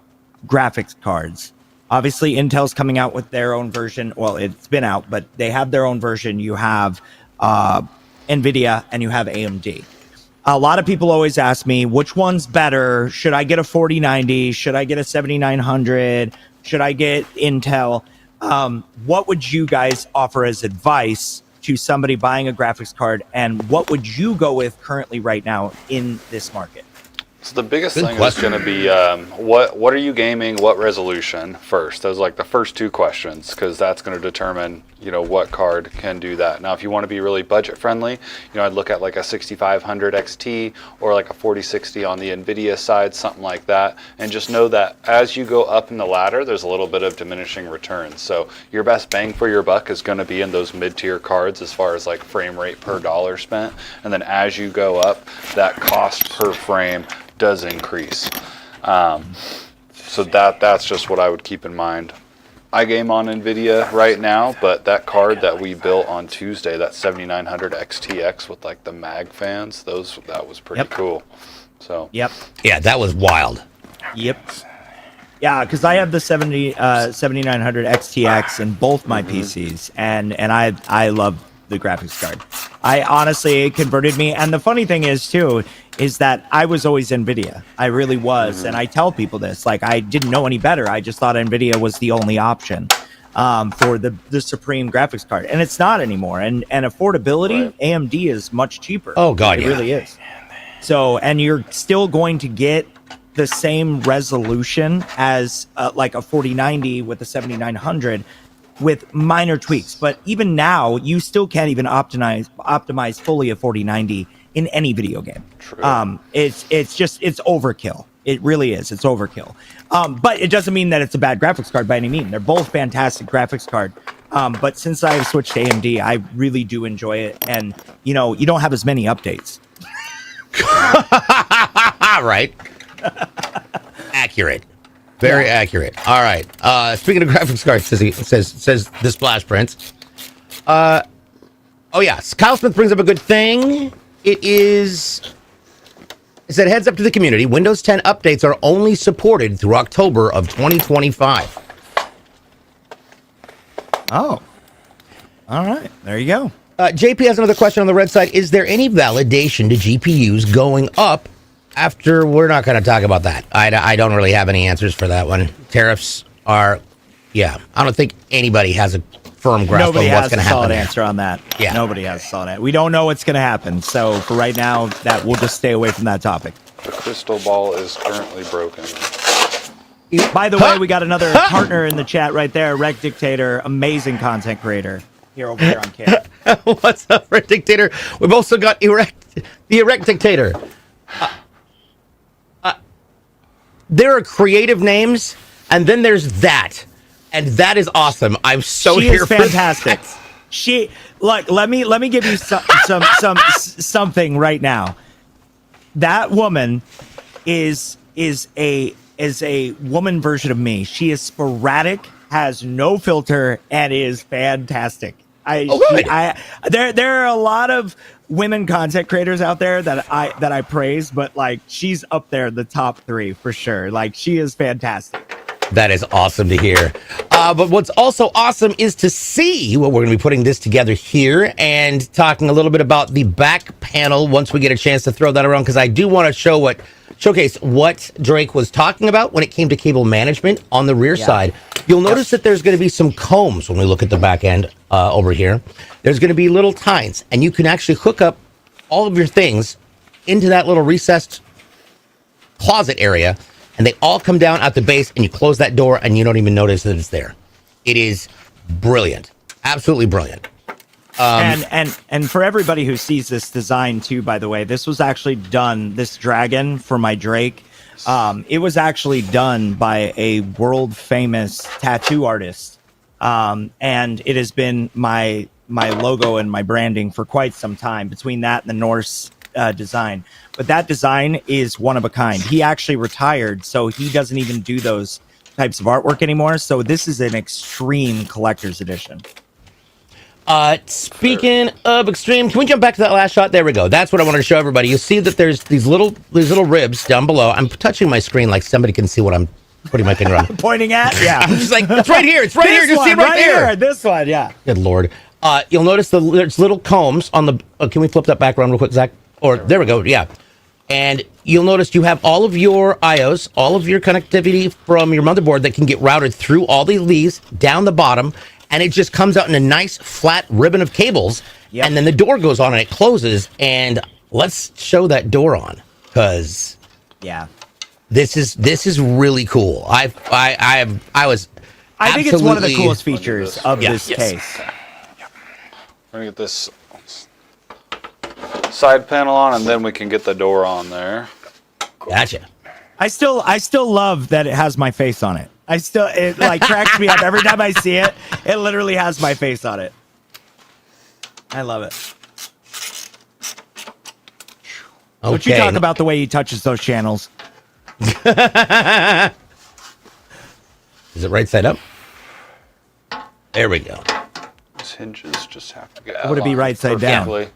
Speaker 2: graphics cards, obviously Intel's coming out with their own version. Well, it's been out, but they have their own version. You have NVIDIA and you have AMD. A lot of people always ask me, which one's better? Should I get a 4090? Should I get a 7900? Should I get Intel? What would you guys offer as advice to somebody buying a graphics card? And what would you go with currently right now in this market?
Speaker 3: So the biggest thing is going to be what are you gaming, what resolution first? Those are like the first two questions, because that's going to determine what card can do that. Now if you want to be really budget friendly, I'd look at like a 6500 XT or like a 4060 on the NVIDIA side, something like that, and just know that as you go up in the ladder, there's a little bit of diminishing returns. So your best bang for your buck is going to be in those mid-tier cards as far as like frame rate per dollar spent, and then as you go up, that cost per frame does increase. So that's just what I would keep in mind. I game on NVIDIA right now, but that card that we built on Tuesday, that 7900 XTX with like the mag fans, that was pretty cool. So
Speaker 2: yeah,
Speaker 1: that was wild.
Speaker 2: Yeah, because I have the 7900 XTX in both my PCs, and I love the graphics card. I honestly, it converted me. And the funny thing is too, is that I was always NVIDIA. I really was. And I tell people this, like, I didn't know any better. I just thought NVIDIA was the only option for the supreme graphics card. And it's not anymore. And affordability, AMD is much cheaper.
Speaker 1: Oh God,
Speaker 2: it really is. So, and you're still going to get the same resolution as like a 4090 with a 7900 with minor tweaks. But even now, you still can't even optimize fully a 4090 in any video game.
Speaker 3: True.
Speaker 2: It's overkill. It really is. It's overkill. But it doesn't mean that it's a bad graphics card by any means. They're both fantastic graphics card. But since I've switched to AMD, I really do enjoy it. And, you don't have as many updates.
Speaker 1: Right. Accurate. Very accurate. All right. Speaking of graphics cards, says the Splash Prince. Oh yeah, Kyle Smith brings up a good thing. It said, heads up to the community. Windows 10 updates are only supported through October of 2025.
Speaker 2: Oh. All right. There you go.
Speaker 1: JP has another question on the red side. Is there any validation to GPUs going up after? We're not going to talk about that. I don't really have any answers for that one. Tariffs are, I don't think anybody has a firm grasp on what's going to happen. Nobody has a
Speaker 2: solid answer on that.
Speaker 1: Yeah.
Speaker 2: Nobody has a solid answer. We don't know what's going to happen. So for right now, that we'll just stay away from that topic.
Speaker 3: The crystal ball is currently broken.
Speaker 2: By the way, we got another partner in the chat right there, Rec Dictator, amazing content creator. Here over here on camera.
Speaker 1: What's up, Rec Dictator? We've also got the Erect Dictator. There are creative names, and then there's that. And that is awesome. I'm so
Speaker 2: She
Speaker 1: here
Speaker 2: is
Speaker 1: for
Speaker 2: fantastic.
Speaker 1: that.
Speaker 2: She look. Let me give you something right now. That woman is a woman version of me. She is sporadic, has no filter, and is fantastic. There are a lot of women content creators out there that I praise, but like she's up there, the top 3 for sure. Like she is fantastic.
Speaker 1: That is awesome to hear. But what's also awesome is to see what we're going to be putting this together here and talking a little bit about the back panel once we get a chance to throw that around, because I do want to showcase what Drake was talking about when it came to cable management on the rear side. You'll notice that there's going to be some combs when we look at the back end over here. There's going to be little tines, and you can actually hook up all of your things into that little recessed closet area, and they all come down at the base, and you close that door, and you don't even notice that it's there. It is brilliant. Absolutely brilliant.
Speaker 2: And for everybody who sees this design too, by the way, this was actually done, this dragon for my Drake, it was actually done by a world famous tattoo artist. And it has been my logo and my branding for quite some time, between that and the Norse design. But that design is one of a kind. He actually retired, so he doesn't even do those types of artwork anymore. So this is an extreme collector's edition.
Speaker 1: Speaking of extreme, can we jump back to that last shot? There we go. That's what I wanted to show everybody. You see that there's these little ribs down below. I'm touching my screen like somebody can see what I'm putting my finger on.
Speaker 2: Pointing at? Yeah.
Speaker 1: I'm just like, it's right here. It's right here. Just see it right there.
Speaker 2: Here. This one, yeah.
Speaker 1: Good Lord. You'll notice there's little combs on the... can we flip that back around real quick, Zach? Or there we go. Yeah. And you'll notice you have all of your IOs, all of your connectivity from your motherboard that can get routed through all the leaves down the bottom, and it just comes out in a nice flat ribbon of cables. Yep. And then the door goes on and it closes. And let's show that door on, because this is really cool. I
Speaker 2: think it's one of the coolest features of this case.
Speaker 3: We're gonna get this side panel on, and then we can get the door on there.
Speaker 1: Gotcha.
Speaker 2: I still love that it has my face on it. It like cracks me up every time I see it. It literally has my face on it. I love it.
Speaker 1: Okay.
Speaker 2: What you talk about the way he touches those channels?
Speaker 1: Is it right side up? There we go.
Speaker 3: These hinges just have to get.
Speaker 2: Would it be right side down?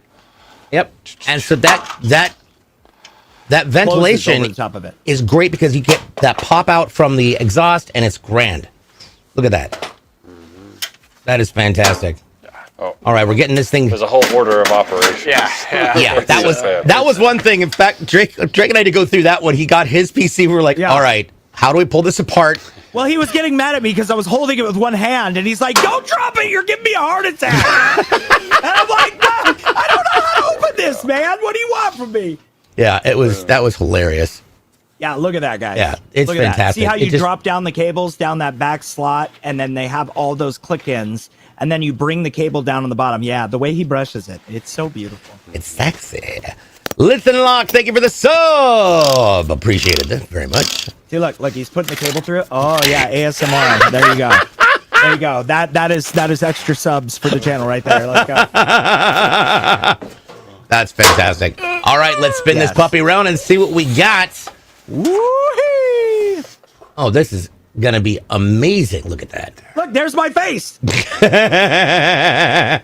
Speaker 1: Yep. And so that ventilation
Speaker 2: over the top of it
Speaker 1: is great, because you get that pop out from the exhaust, and it's grand. Look at that. That is fantastic.
Speaker 3: Oh.
Speaker 1: All right, we're getting this thing.
Speaker 3: There's a whole order of operations.
Speaker 1: Yeah, that was one thing. In fact, Drake and I had to go through that one. He got his PC. We were like, all right, how do we pull this apart?
Speaker 2: Well, he was getting mad at me because I was holding it with one hand, and he's like, "Don't drop it! You're giving me a heart attack." And I'm like, "No, I don't know how to open this, man. What do you want from me?"
Speaker 1: Yeah, that was hilarious.
Speaker 2: Yeah, look at that, guys.
Speaker 1: Yeah, it's
Speaker 2: look at
Speaker 1: fantastic.
Speaker 2: That. See how you drop down the cables down that back slot, and then they have all those click-ins, and then you bring the cable down on the bottom. Yeah, the way he brushes it, it's so beautiful.
Speaker 1: It's sexy. Listen Lock, thank you for the sub. Appreciated it very much.
Speaker 2: See, look, he's putting the cable through it. Oh yeah, ASMR. There you go. There you go. That is extra subs for the channel right there. Let's go.
Speaker 1: That's fantastic. All right, let's spin this puppy around and see what we got.
Speaker 2: Woo-hee!
Speaker 1: Oh, this is gonna be amazing. Look at that.
Speaker 2: Look, there's my face. I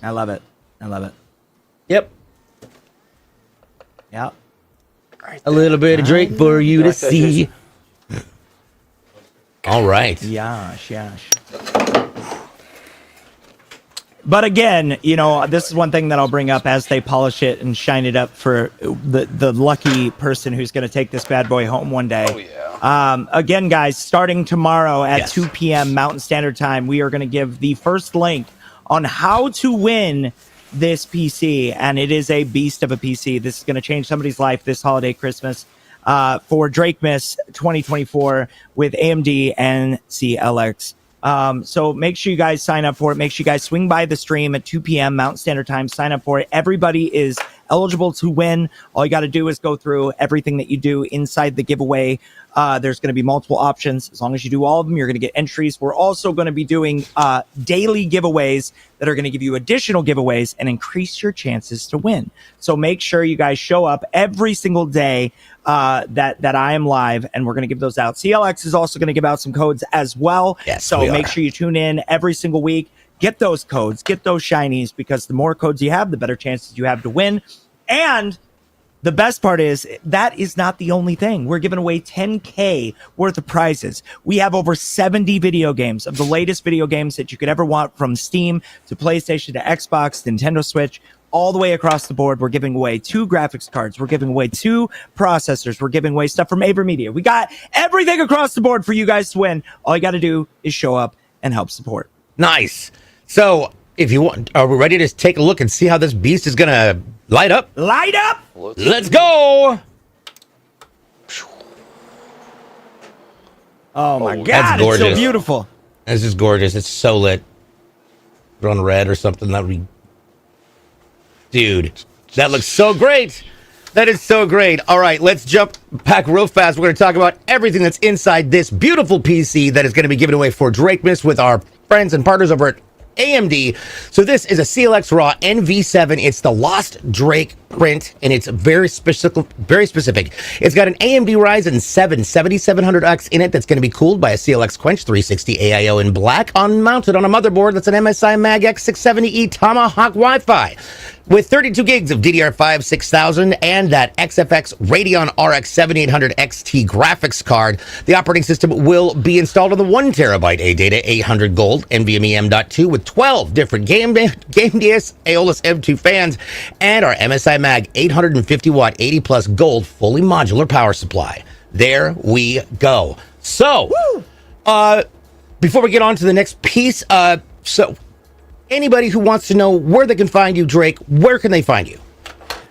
Speaker 2: love it. I love it.
Speaker 1: Yep.
Speaker 2: Yep.
Speaker 1: A little bit of Drake for you to see. All right.
Speaker 2: Yash. But again, this is one thing that I'll bring up as they polish it and shine it up for the lucky person who's going to take this bad boy home one day.
Speaker 3: Oh, yeah.
Speaker 2: Again, guys, starting tomorrow at 2 p.m. Mountain Standard Time, we are going to give the first link on how to win this PC, and it is a beast of a PC. This is going to change somebody's life this holiday Christmas for Drake Miss 2024 with AMD and CLX. So make sure you guys sign up for it. Make sure you guys swing by the stream at 2 p.m. Mountain Standard Time. Sign up for it. Everybody is eligible to win. All you got to do is go through everything that you do inside the giveaway. There's going to be multiple options. As long as you do all of them, you're going to get entries. We're also going to be doing daily giveaways that are going to give you additional giveaways and increase your chances to win. So make sure you guys show up every single day that I am live, and we're going to give those out. CLX is also going to give out some codes as well.
Speaker 1: Yes,
Speaker 2: so make sure you tune in every single week. Get those codes, get those shinies, because the more codes you have, the better chances you have to win. And the best part is that is not the only thing. We're giving away 10K worth of prizes. We have over 70 video games of the latest video games that you could ever want, from Steam to PlayStation to Xbox, Nintendo Switch, all the way across the board. We're giving away 2 graphics cards. We're giving away 2 processors. We're giving away stuff from AverMedia. We got everything across the board for you guys to win. All you got to do is show up and help support.
Speaker 1: Nice. So if you want, are we ready to take a look and see how this beast is going to light up?
Speaker 2: Light up!
Speaker 1: Let's go!
Speaker 2: Oh my God,
Speaker 1: that's gorgeous.
Speaker 2: it's so beautiful.
Speaker 1: This is gorgeous. It's so lit. Put on red or something. That would be... Dude, that looks so great. That is so great. All right, let's jump back real fast. We're going to talk about everything that's inside this beautiful PC that is going to be given away for Drake Miss with our friends and partners over at AMD. So this is a CLX Raw NV7. It's the Lost Drake print, and it's very specific. It's got an AMD Ryzen 7 7700X in it that's going to be cooled by a CLX Quench 360 AIO in black, mounted on a motherboard that's an MSI Mag X670E Tomahawk Wi-Fi. With 32 gigs of DDR5 6000 and that XFX Radeon RX 7800 XT graphics card, the operating system will be installed on the 1TB ADATA 800 Gold NVMe M.2 with 12 different game DS Aeolus M2 fans and our MSI Mag 850 watt 80 plus Gold fully modular power supply. There we go. So, before we get on to the next piece, anybody who wants to know where they can find you, Drake, where can they find you?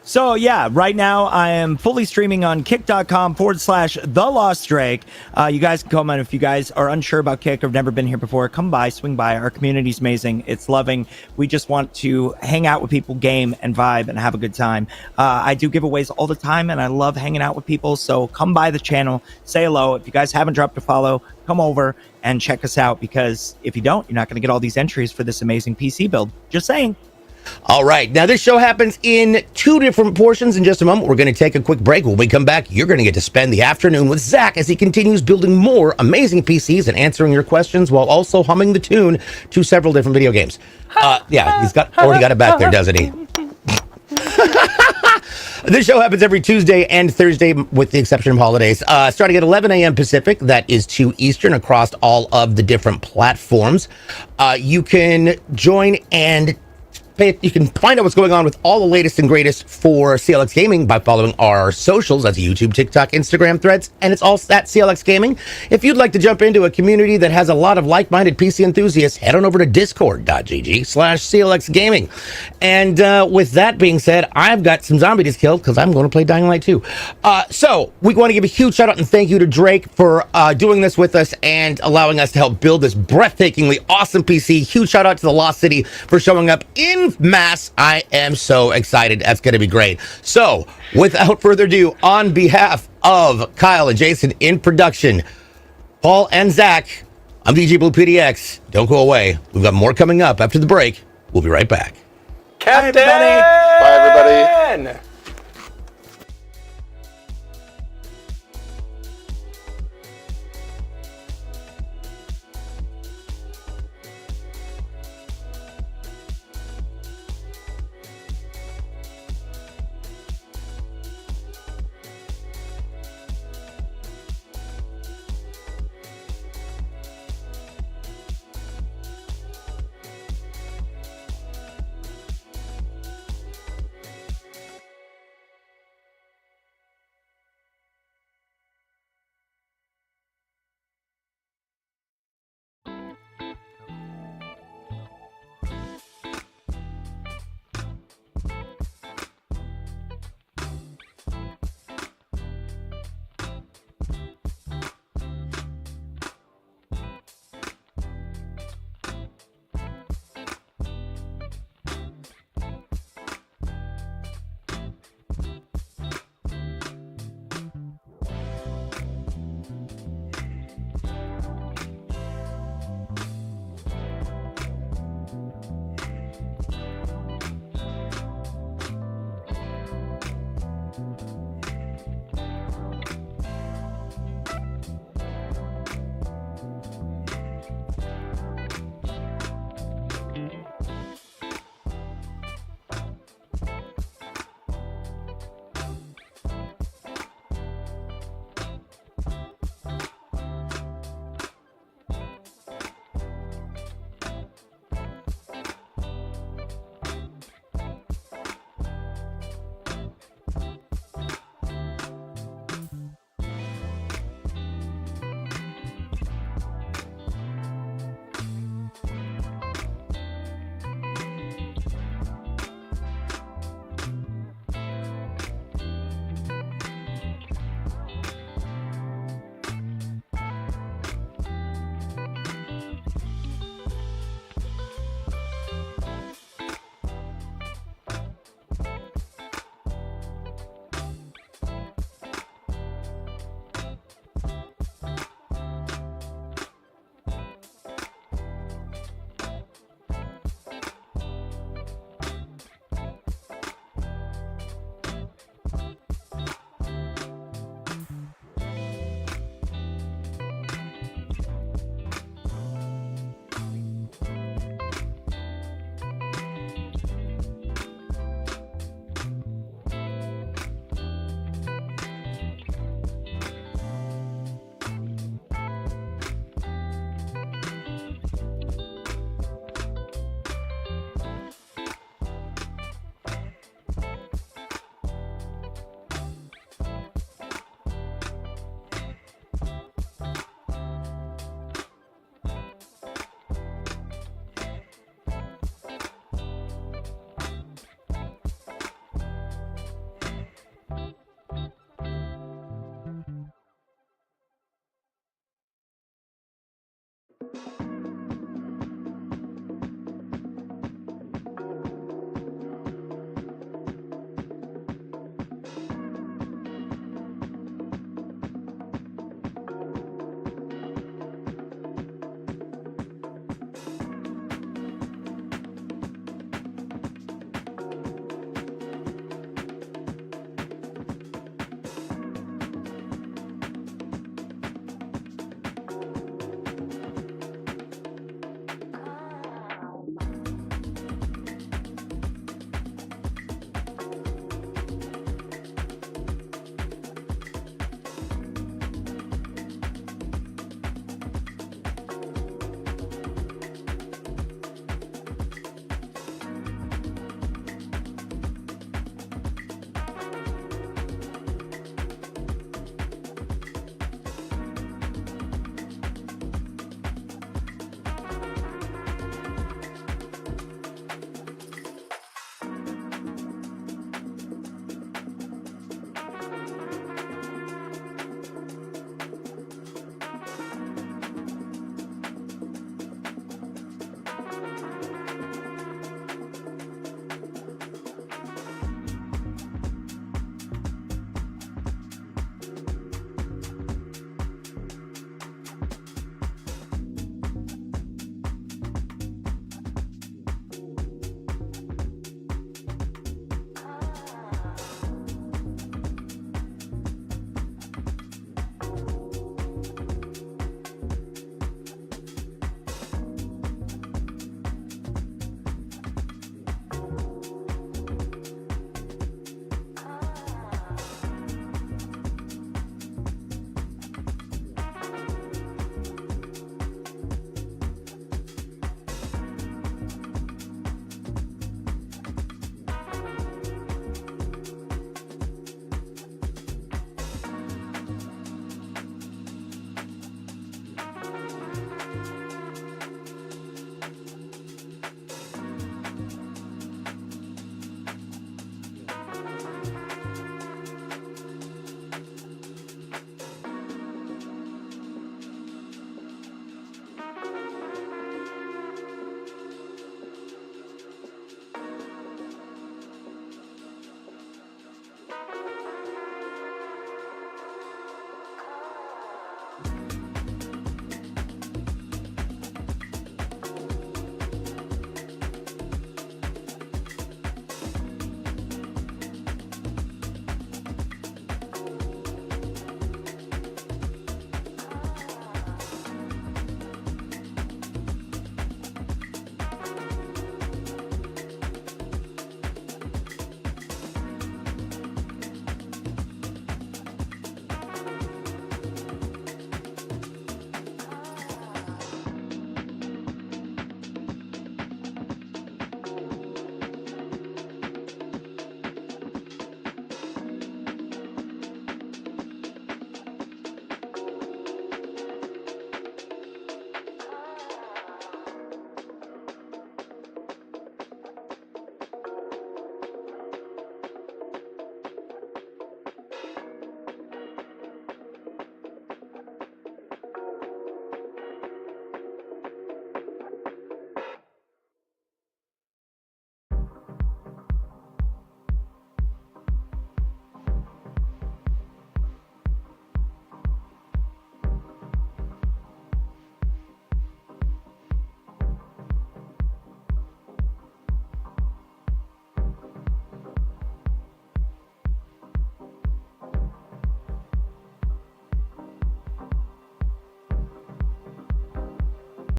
Speaker 2: So yeah, right now I am fully streaming on kick.com/TheLostDrake. You guys can come on if you guys are unsure about Kick or have never been here before. Come by, swing by. Our community's amazing. It's loving. We just want to hang out with people, game and vibe, and have a good time. I do giveaways all the time, and I love hanging out with people. So come by the channel, say hello. If you guys haven't dropped a follow, come over and check us out, because if you don't, you're not going to get all these entries for this amazing PC build. Just saying.
Speaker 1: All right. Now, this show happens in 2 different portions. In just a moment, we're going to take a quick break. When we come back, you're going to get to spend the afternoon with Zach as he continues building more amazing PCs and answering your questions while also humming the tune to several different video games. Yeah, he's already got it back there, doesn't he? This show happens every Tuesday and Thursday, with the exception of holidays, starting at 11 a.m. Pacific. That is 2 Eastern, across all of the different platforms. You can join and you can find out what's going on with all the latest and greatest for CLX Gaming by following our socials. That's YouTube, TikTok, Instagram, Threads, and it's all at CLX Gaming. If you'd like to jump into a community that has a lot of like-minded PC enthusiasts, head on over to discord.gg/CLX Gaming. And with that being said, I've got some zombies to kill because I'm going to play Dying Light 2. So we want to give a huge shout out and thank you to Drake for doing this with us and allowing us to help build this breathtakingly awesome PC. Huge shout out to the Lost City for showing up in mass. I am so excited. That's going to be great. So without further ado, on behalf of Kyle and Jason in production, Paul and Zach, I'm DJ Blue PDX. Don't go away. We've got more coming up after the break. We'll be right back.
Speaker 4: Captain!
Speaker 3: Bye, everybody.